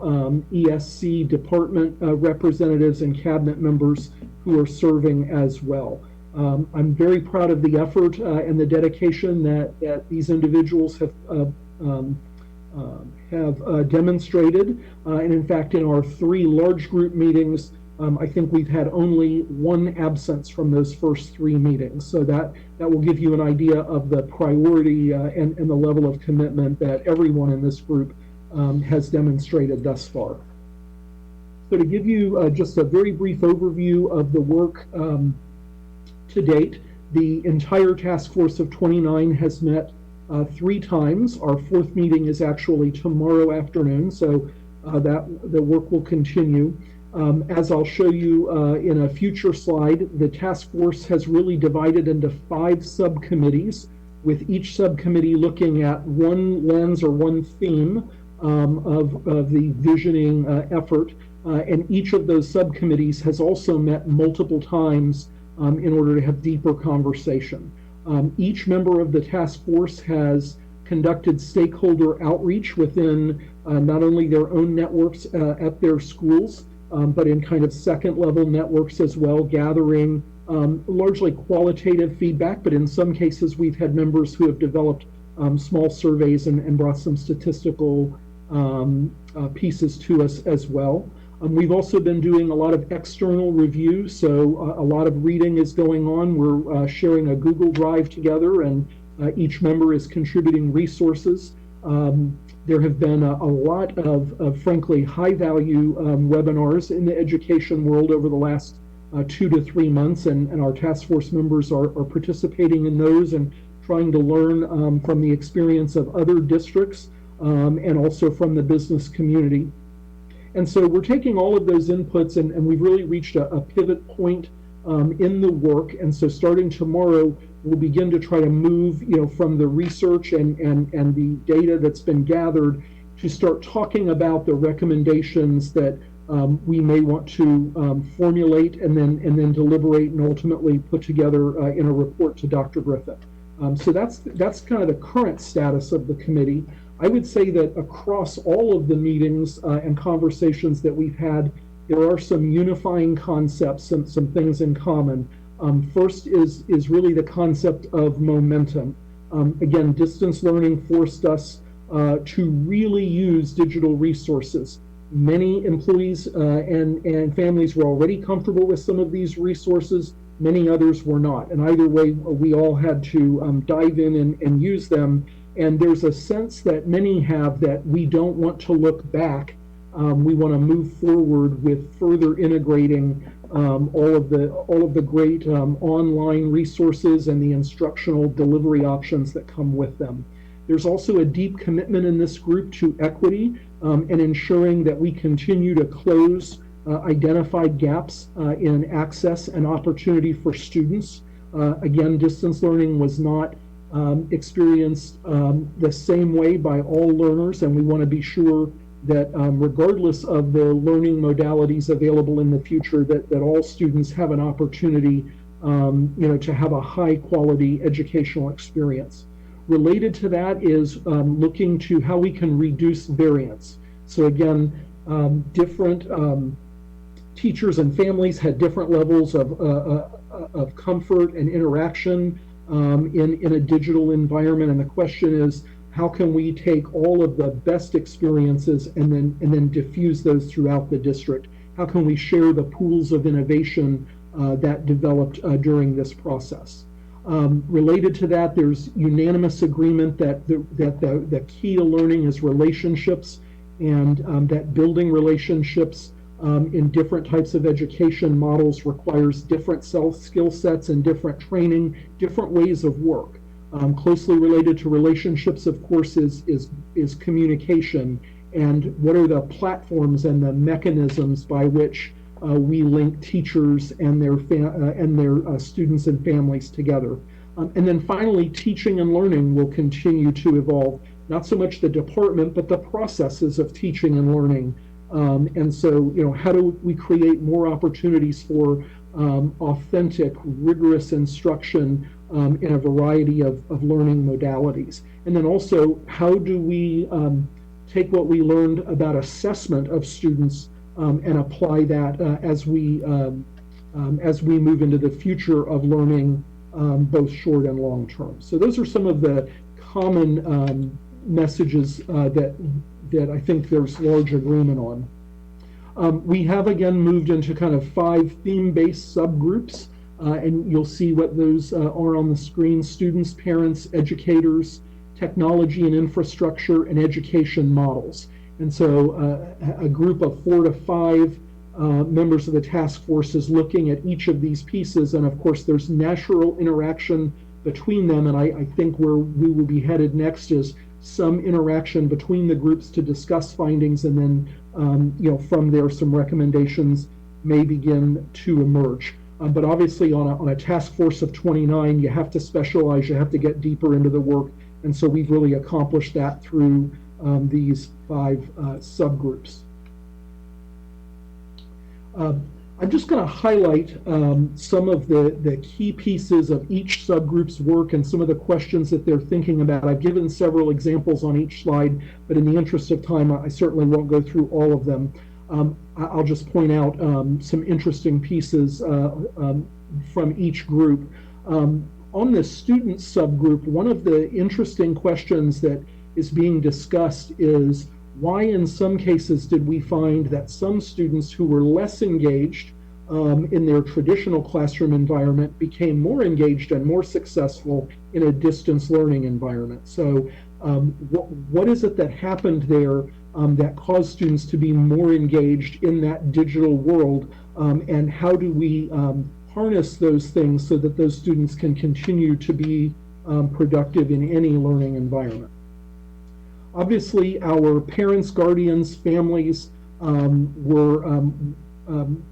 ESC department representatives and cabinet members who are serving as well. I'm very proud of the effort and the dedication that these individuals have demonstrated. And in fact, in our 3 large group meetings, I think we've had only 1 absence from those first 3 meetings. So that will give you an idea of the priority and the level of commitment that everyone in this group has demonstrated thus far. So to give you just a very brief overview of the work to date, the entire task force of 29 has met 3 times. Our 4th meeting is actually tomorrow afternoon, so that the work will continue. As I'll show you in a future slide, the task force has really divided into 5 subcommittees, with each subcommittee looking at one lens or one theme of the visioning effort. And each of those subcommittees has also met multiple times in order to have deeper conversation. Each member of the task force has conducted stakeholder outreach within not only their own networks at their schools, but in kind of second level networks as well, gathering largely qualitative feedback, but in some cases we've had members who have developed small surveys and brought some statistical pieces to us as well. We've also been doing a lot of external review, so a lot of reading is going on. We're sharing a Google Drive together, and each member is contributing resources. There have been a lot of frankly, high-value webinars in the education world over the last 2 to 3 months, and our task force members are participating in those and trying to learn from the experience of other districts and also from the business community. And so we're taking all of those inputs, and we've really reached a pivot point in the work. And so starting tomorrow, we'll begin to try to move, from the research and the data that's been gathered to start talking about the recommendations that we may want to formulate and then deliberate and ultimately put together in a report to Dr. Griffin. So that's kind of the current status of the committee. I would say that across all of the meetings and conversations that we've had, there are some unifying concepts and some things in common. First is really the concept of momentum. Again, distance learning forced us to really use digital resources. Many employees and families were already comfortable with some of these resources. Many others were not. And either way, we all had to dive in and use them. And there's a sense that many have that we don't want to look back. We want to move forward with further integrating all of the great online resources and the instructional delivery options that come with them. There's also a deep commitment in this group to equity and ensuring that we continue to close identified gaps in access and opportunity for students. Again, distance learning was not experienced the same way by all learners, and we want to be sure that regardless of the learning modalities available in the future, that all students have an opportunity to have a high quality educational experience. Related to that is looking to how we can reduce variance. So again, different teachers and families had different levels of comfort and interaction in a digital environment, and the question is, how can we take all of the best experiences and then diffuse those throughout the district? How can we share the pools of innovation that developed during this process? Related to that, there's unanimous agreement that the key to learning is relationships, and that building relationships in different types of education models requires different skill sets and different training, different ways of work. Closely related to relationships, of course, is communication, and what are the platforms and the mechanisms by which we link teachers and their students and families together. And then finally, teaching and learning will continue to evolve, not so much the department, but the processes of teaching and learning. And so, how do we create more opportunities for authentic, rigorous instruction in a variety of learning modalities? And then also, how do we take what we learned about assessment of students and apply that as we move into the future of learning, both short and long term? So those are some of the common messages that I think there's large agreement on. We have again moved into kind of 5 theme-based subgroups, and you'll see what those are on the screen: students, parents, educators, technology and infrastructure, and education models. And so a group of 4 to 5 members of the task force is looking at each of these pieces, and of course there's natural interaction between them, and I think where we will be headed next is some interaction between the groups to discuss findings, and then from there some recommendations may begin to emerge. But obviously on a task force of 29, you have to specialize, you have to get deeper into the work, and so we've really accomplished that through these 5 subgroups. I'm just going to highlight some of the key pieces of each subgroup's work and some of the questions that they're thinking about. I've given several examples on each slide, but in the interest of time, I certainly won't go through all of them. I'll just point out some interesting pieces from each group. On the student subgroup, one of the interesting questions that is being discussed is why in some cases did we find that some students who were less engaged in their traditional classroom environment became more engaged and more successful in a distance learning environment. So what is it that happened there that caused students to be more engaged in that digital world, and how do we harness those things so that those students can continue to be productive in any learning environment? Obviously, our parents, guardians, families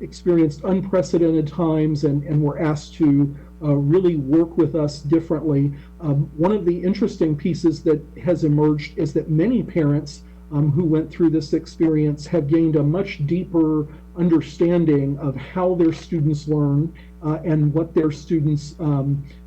experienced unprecedented times and were asked to really work with us differently. One of the interesting pieces that has emerged is that many parents who went through this experience have gained a much deeper understanding of how their students learn and what their students'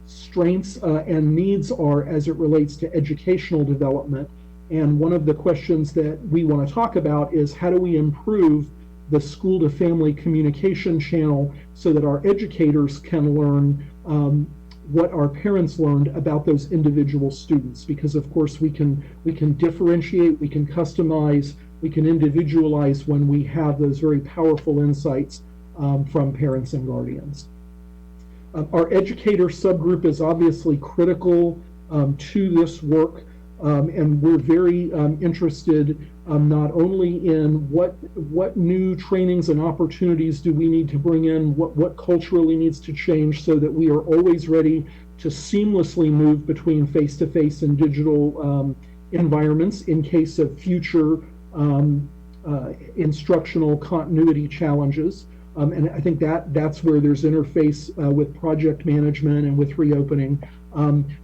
strengths and needs are as it relates to educational development. And one of the questions that we want to talk about is how do we improve the school to family communication channel so that our educators can learn what our parents learned about those individual students, because of course we can differentiate, we can customize, we can individualize when we have those very powerful insights from parents and guardians. Our educator subgroup is obviously critical to this work. And we're very interested not only in what new trainings and opportunities do we need to bring in, what culturally needs to change so that we are always ready to seamlessly move between face-to-face and digital environments in case of future instructional continuity challenges. And I think that's where there's interface with project management and with reopening.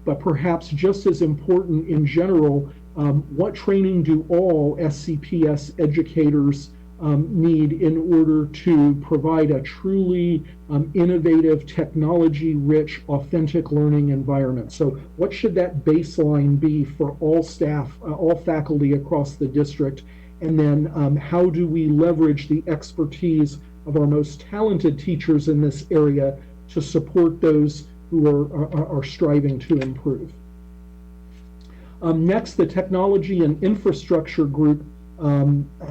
But perhaps just as important in general, what training do all SCPS educators need in order to provide a truly innovative, technology-rich, authentic learning environment? So what should that baseline be for all staff, all faculty across the district? And then how do we leverage the expertise of our most talented teachers in this area to support those who are striving to improve? Next, the technology and infrastructure group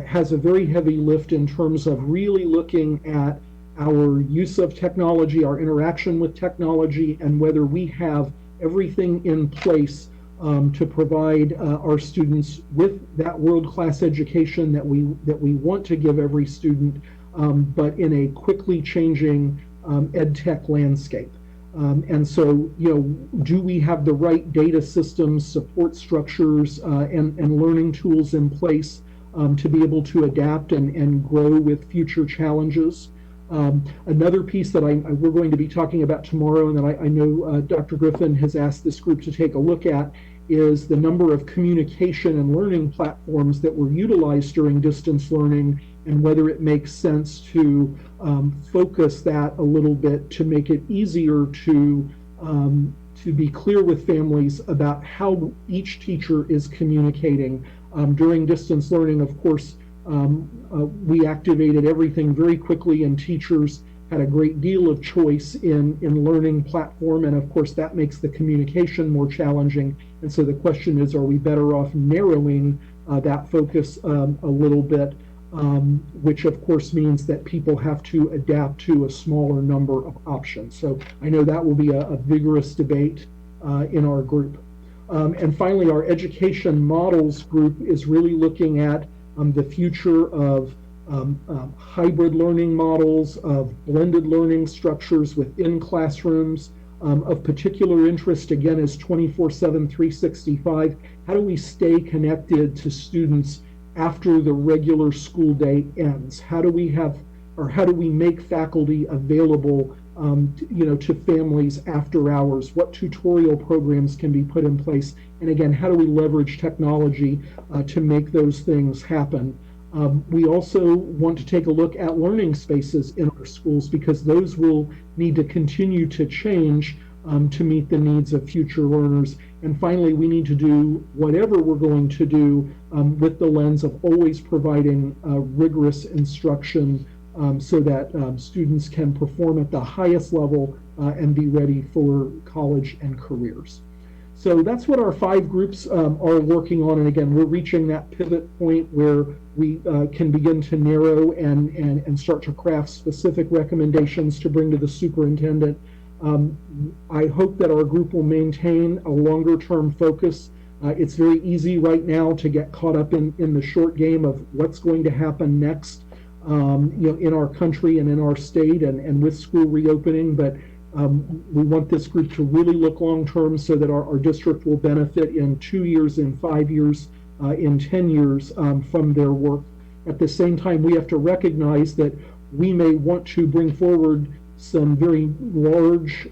has a very heavy lift in terms of really looking at our use of technology, our interaction with technology, and whether we have everything in place to provide our students with that world-class education that we want to give every student, but in a quickly changing ed tech landscape. And so, do we have the right data systems, support structures, and learning tools in place to be able to adapt and grow with future challenges? Another piece that we're going to be talking about tomorrow, and that I know Dr. Griffin has asked this group to take a look at, is the number of communication and learning platforms that were utilized during distance learning, and whether it makes sense to focus that a little bit to make it easier to be clear with families about how each teacher is communicating. During distance learning, of course, we activated everything very quickly, and teachers had a great deal of choice in learning platform, and of course that makes the communication more challenging. And so the question is, are we better off narrowing that focus a little bit, which of course means that people have to adapt to a smaller number of options. So I know that will be a vigorous debate in our group. And finally, our education models group is really looking at the future of hybrid learning models, of blended learning structures within classrooms. Of particular interest, again, is 24/7, 365. How do we stay connected to students after the regular school day ends? How do we make faculty available to families after hours? What tutorial programs can be put in place? And again, how do we leverage technology to make those things happen? We also want to take a look at learning spaces in our schools, because those will need to continue to change to meet the needs of future learners. And finally, we need to do whatever we're going to do with the lens of always providing rigorous instruction so that students can perform at the highest level and be ready for college and careers. So that's what our 5 groups are working on. And again, we're reaching that pivot point where we can begin to narrow and start to craft specific recommendations to bring to the superintendent. I hope that our group will maintain a longer term focus. It's very easy right now to get caught up in the short game of what's going to happen next in our country and in our state and with school reopening. But we want this group to really look long term so that our district will benefit in 2 years, in 5 years, in 10 years from their work. At the same time, we have to recognize that we may want to bring forward some very large,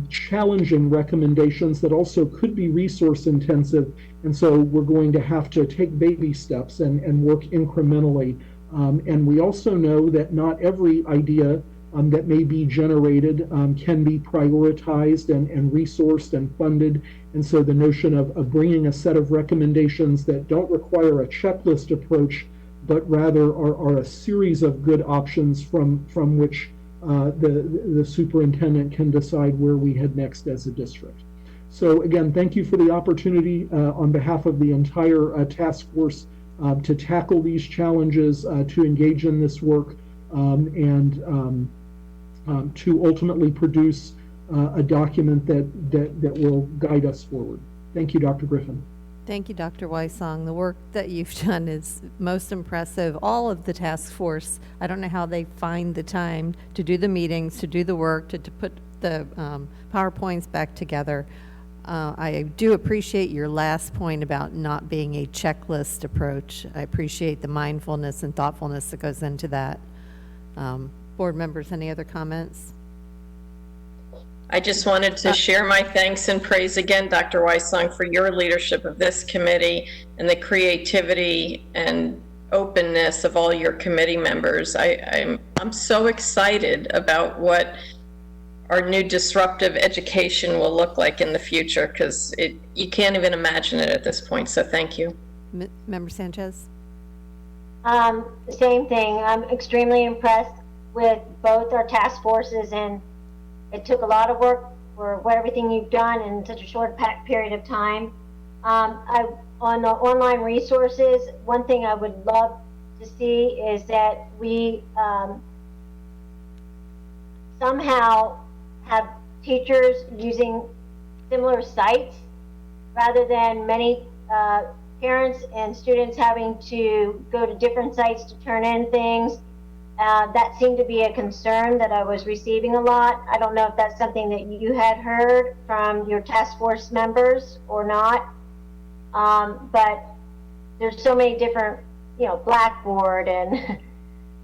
challenging recommendations that also could be resource intensive. And so we're going to have to take baby steps and work incrementally. And we also know that not every idea that may be generated can be prioritized and resourced and funded. And so the notion of bringing a set of recommendations that don't require a checklist approach, but rather are a series of good options from which the superintendent can decide where we head next as a district. So again, thank you for the opportunity on behalf of the entire task force to tackle these challenges, to engage in this work, and to ultimately produce a document that will guide us forward. Thank you, Dr. Griffin. Thank you, Dr. Weissong. The work that you've done is most impressive. All of the task force, I don't know how they find the time to do the meetings, to do the work, to put the PowerPoints back together. I do appreciate your last point about not being a checklist approach. I appreciate the mindfulness and thoughtfulness that goes into that. Board members, any other comments? I just wanted to share my thanks and praise again, Dr. Weissong, for your leadership of this committee and the creativity and openness of all your committee members. I'm so excited about what our new disruptive education will look like in the future, because you can't even imagine it at this point. So thank you. Member Sanchez? Same thing. I'm extremely impressed with both our task forces, and it took a lot of work for everything you've done in such a short period of time. On the online resources, one thing I would love to see is that we somehow have teachers using similar sites rather than many parents and students having to go to different sites to turn in things. That seemed to be a concern that I was receiving a lot. I don't know if that's something that you had heard from your task force members or not. But there's so many different, Blackboard and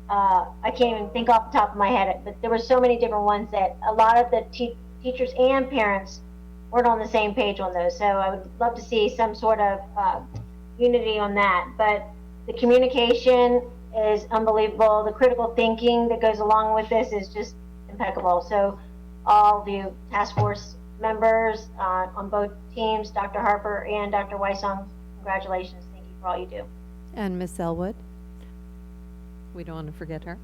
I can't even think off the top of my head, but there were so many different ones that a lot of the teachers and parents weren't on the same page on those. So I would love to see some sort of unity on that. But the communication is unbelievable. The critical thinking that goes along with this is just impeccable. So all the task force members on both teams, Dr. Harper and Dr. Weissong, congratulations. Thank you for all you do. And Ms. Elwood? We don't want to forget her.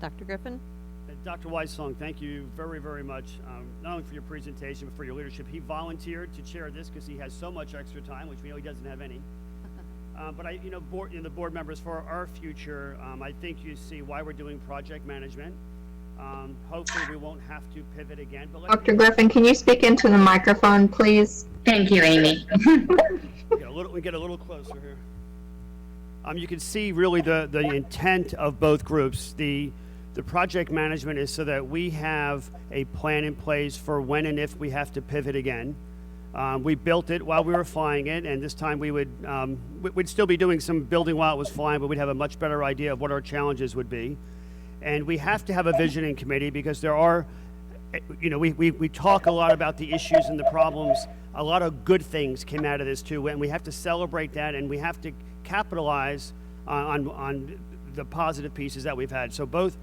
Dr. Griffin? Dr. Weissong, thank you very, very much, not only for your presentation, but for your leadership. He volunteered to chair this because he has so much extra time, which we know he doesn't have any. But the board members, for our future, I think you see why we're doing project management. Hopefully we won't have to pivot again. But Dr. Griffin, can you speak into the microphone, please? Thank you, Amy. We get a little closer here. You can see really the intent of both groups. The project management is so that we have a plan in place for when and if we have to pivot again. We built it while we were flying it, and this time we'd still be doing some building while it was flying, but we'd have a much better idea of what our challenges would be. And we have to have a visioning committee because there are, we talk a lot about the issues and the problems. A lot of good things came out of this too, and we have to celebrate that, and we have to capitalize on the positive pieces that we've had. So both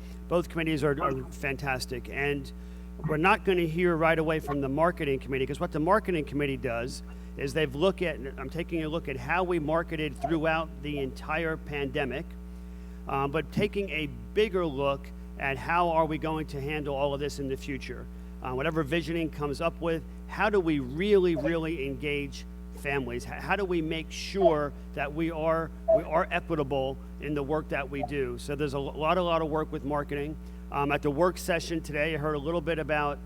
committees are fantastic. And we're not going to hear right away from the marketing committee, because what the marketing committee does is they've looked at, I'm taking a look at how we marketed throughout the entire pandemic, but taking a bigger look at how are we going to handle all of this in the future. Whatever visioning comes up with, how do we really engage families? How do we make sure that we are equitable in the work that we do? So there's a lot of work with marketing. At the work session today, I heard a little bit about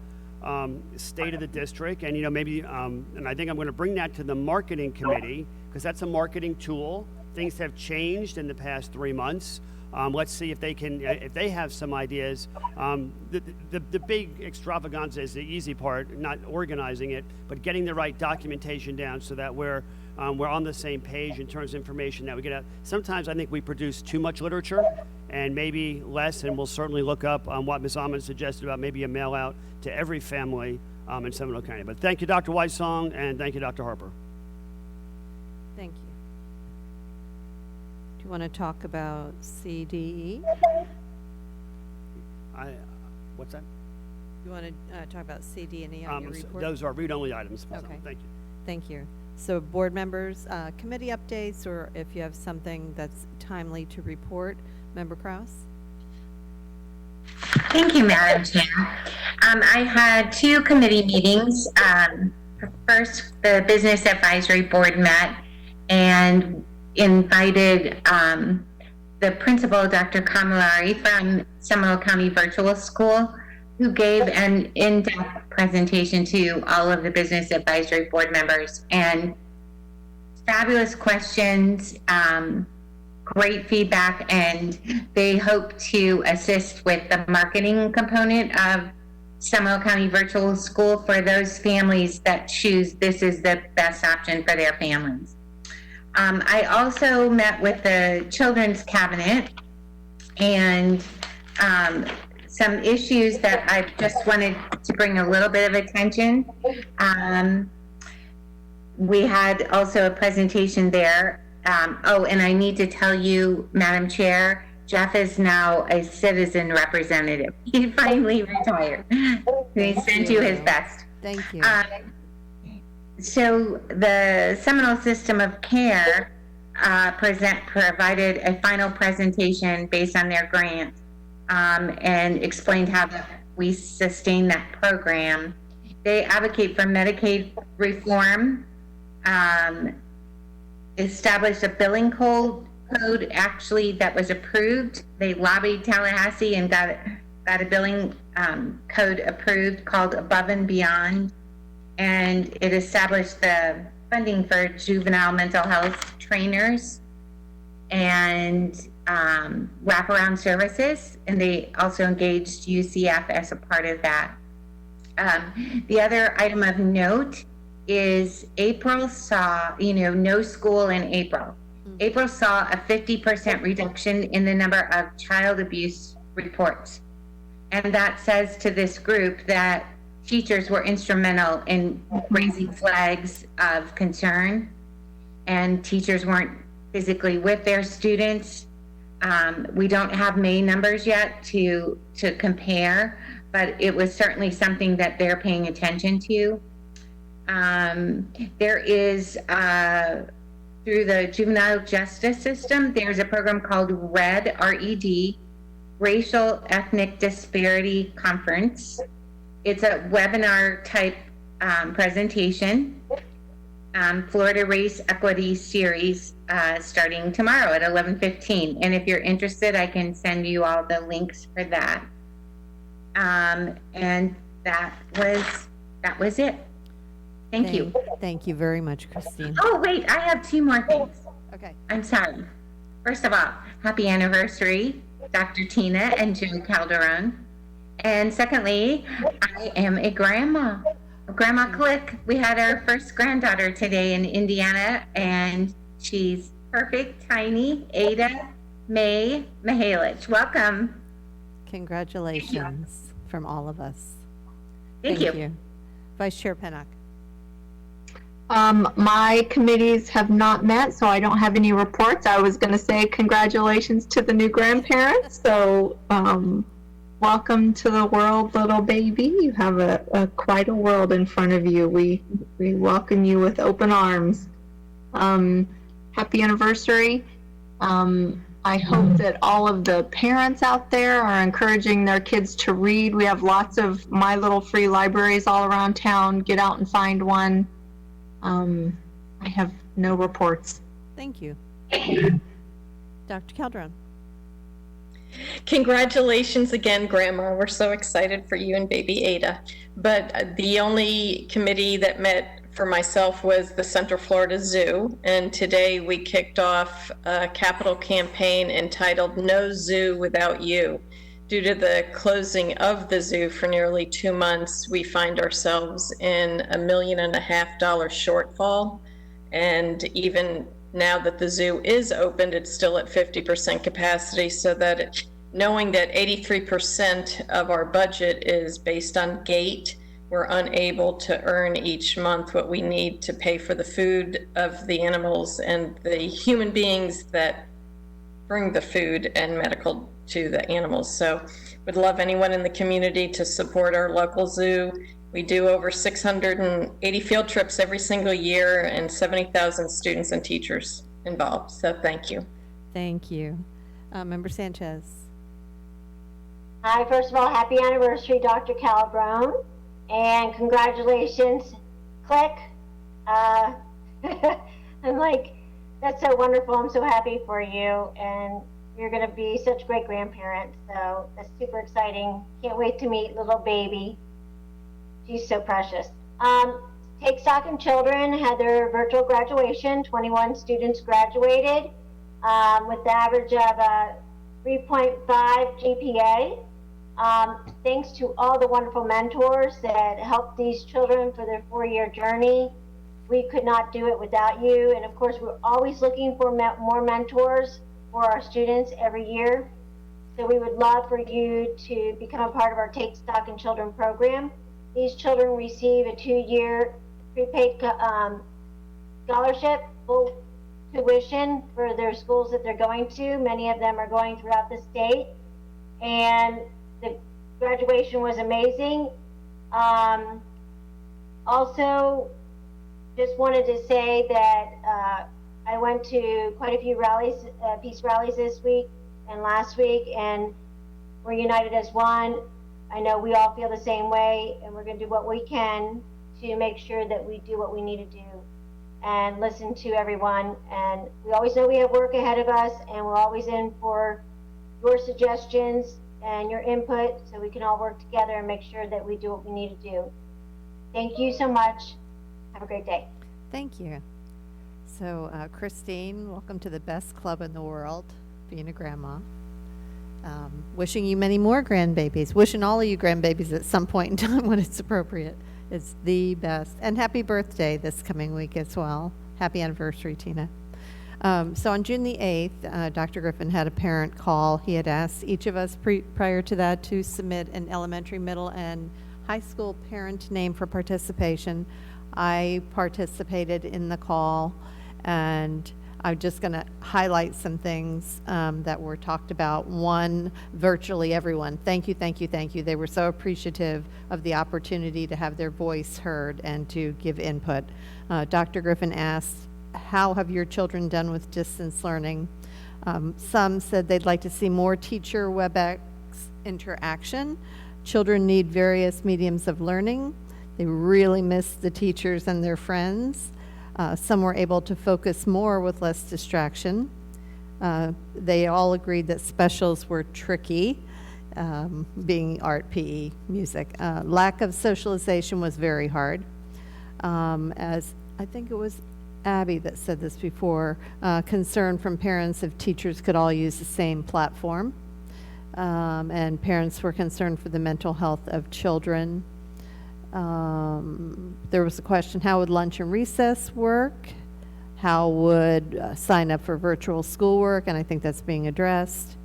state of the district, and maybe, and I think I'm going to bring that to the marketing committee, because that's a marketing tool. Things have changed in the past 3 months. Let's see if they have some ideas. The big extravaganza is the easy part, not organizing it, but getting the right documentation down so that we're on the same page in terms of information that we get out. Sometimes I think we produce too much literature and maybe less, and we'll certainly look up what Ms. Almond suggested about maybe a mail out to every family in Seminole County. But thank you, Dr. Weissong, and thank you, Dr. Harper. Thank you. Do you want to talk about CDE? What's that? You want to talk about CD&E on your report? Those are read-only items. Okay. Thank you. Thank you. So board members, committee updates, or if you have something that's timely to report, Member Krause? Thank you, Madam Chair. I had 2 committee meetings. First, the Business Advisory Board met and invited the principal, Dr. Kamilari from Seminole County Virtual School, who gave an in-depth presentation to all of the Business Advisory Board members, and fabulous questions, great feedback, and they hope to assist with the marketing component of Seminole County Virtual School for those families that choose this is the best option for their families. I also met with the Children's Cabinet, and some issues that I just wanted to bring a little bit of attention. We had also a presentation there. Oh, and I need to tell you, Madam Chair, Jeff is now a citizen representative. He finally retired. He sent you his best. Thank you. So the Seminole System of Care provided a final presentation based on their grant, and explained how we sustain that program. They advocate for Medicaid reform, established a billing code actually that was approved. They lobbied Tallahassee and got a billing code approved called Above and Beyond, and it established the funding for juvenile mental health trainers and wraparound services, and they also engaged UCF as a part of that. The other item of note is April saw, no school in April. April saw a 50% reduction in the number of child abuse reports. And that says to this group that teachers were instrumental in raising flags of concern, and teachers weren't physically with their students. We don't have May numbers yet to compare, but it was certainly something that they're paying attention to. There is, through the juvenile justice system, there's a program called RED, R-E-D, Racial Ethnic Disparity Conference. It's a webinar type presentation, Florida Race Equity Series, starting tomorrow at 11:15. And if you're interested, I can send you all the links for that. And that was it. Thank you. Thank you very much, Christine. Oh, wait, I have 2 more things. Okay. I'm sorry. First of all, happy anniversary, Dr. Tina and Joe Calderon. And secondly, I am a grandma. Grandma Click. We had our first granddaughter today in Indiana, and she's perfect, tiny, Ada May Mihalich. Welcome. Congratulations from all of us. Thank you. Vice Chair Pennock. My committees have not met, so I don't have any reports. I was going to say congratulations to the new grandparents. So welcome to the world, little baby. You have a quite a world in front of you. We welcome you with open arms. Happy anniversary. I hope that all of the parents out there are encouraging their kids to read. We have lots of My Little Free Libraries all around town. Get out and find one. I have no reports. Thank you. Dr. Calderon. Congratulations again, Grandma. We're so excited for you and baby Ada. But the only committee that met for myself was the Central Florida Zoo, and today we kicked off a capital campaign entitled No Zoo Without You. Due to the closing of the zoo for nearly 2 months, we find ourselves in $1.5 million shortfall, and even now that the zoo is opened, it's still at 50% capacity, so that knowing that 83% of our budget is based on gate, we're unable to earn each month what we need to pay for the food of the animals and the human beings that bring the food and medical to the animals. So would love anyone in the community to support our local zoo. We do over 680 field trips every single year and 70,000 students and teachers involved. So thank you. Thank you. Member Sanchez. Hi, first of all, happy anniversary, Dr. Calderon. And congratulations, click. I'm like, that's so wonderful. I'm so happy for you. And you're going to be such great grandparents. So that's super exciting. Can't wait to meet little baby. She's so precious. Take Stock in Children had their virtual graduation. 21 students graduated with the average of a 3.5 GPA. Thanks to all the wonderful mentors that helped these children for their 4-year journey. We could not do it without you. And of course, we're always looking for more mentors for our students every year. So we would love for you to become a part of our Take Stock in Children program. These children receive a 2-year prepaid scholarship, full tuition for their schools that they're going to. Many of them are going throughout the state. And the graduation was amazing. Also, just wanted to say that I went to quite a few rallies, peace rallies this week and last week, and we're united as one. I know we all feel the same way, and we're going to do what we can to make sure that we do what we need to do and listen to everyone. And we always know we have work ahead of us, and we're always in for your suggestions and your input so we can all work together and make sure that we do what we need to do. Thank you so much. Have a great day. Thank you. So, Christine, welcome to the best club in the world, being a grandma. Wishing you many more grandbabies. Wishing all of you grandbabies at some point in time when it's appropriate. It's the best. And happy birthday this coming week as well. Happy anniversary, Tina. So on June the 8th, Dr. Griffin had a parent call. He had asked each of us prior to that to submit an elementary, middle, and high school parent name for participation. I participated in the call, and I'm just going to highlight some things that were talked about. One, virtually everyone. Thank you, thank you, thank you. They were so appreciative of the opportunity to have their voice heard and to give input. Dr. Griffin asked, how have your children done with distance learning? Some said they'd like to see more teacher WebEx interaction. Children need various mediums of learning. They really miss the teachers and their friends. Some were able to focus more with less distraction. They all agreed that specials were tricky, being art, PE, music. Lack of socialization was very hard. As I think it was Abby that said this before, concern from parents if teachers could all use the same platform. And parents were concerned for the mental health of children. There was a question, how would lunch and recess work? How would sign up for virtual schoolwork? And I think that's being addressed.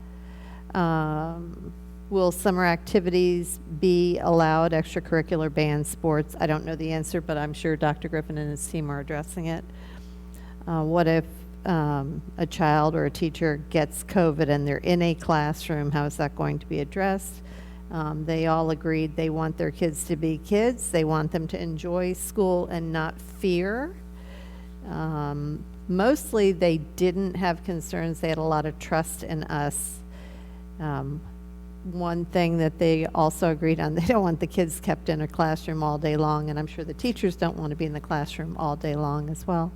Will summer activities be allowed, extracurricular band, sports? I don't know the answer, but I'm sure Dr. Griffin and his team are addressing it. What if a child or a teacher gets COVID and they're in a classroom? How is that going to be addressed? They all agreed they want their kids to be kids. They want them to enjoy school and not fear. Mostly they didn't have concerns. They had a lot of trust in us. One thing that they also agreed on, they don't want the kids kept in a classroom all day long, and I'm sure the teachers don't want to be in the classroom all day long as well.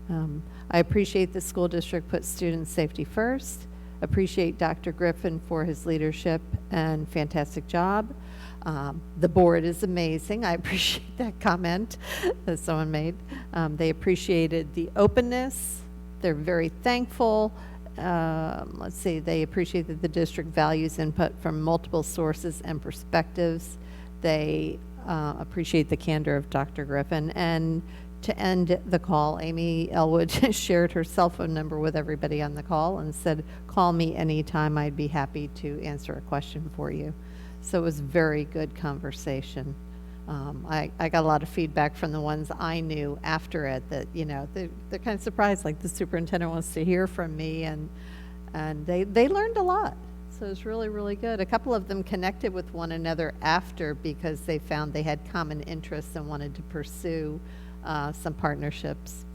I appreciate the school district put student safety first. Appreciate Dr. Griffin for his leadership and fantastic job. The board is amazing. I appreciate that comment that someone made. They appreciated the openness. They're very thankful. Let's see, they appreciate that the district values input from multiple sources and perspectives. They appreciate the candor of Dr. Griffin. And to end the call, Amy Elwood shared her cell phone number with everybody on the call and said, call me anytime. I'd be happy to answer a question for you. So it was very good conversation. I got a lot of feedback from the ones I knew after it that, you know, they're kind of surprised, like the superintendent wants to hear from me, and they learned a lot. So it was really, really good. A couple of them connected with one another after because they found they had common interests and wanted to pursue some partnerships.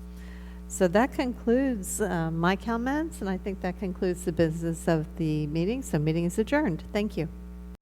So that concludes my comments, and I think that concludes the business of the meeting. So meeting is adjourned. Thank you.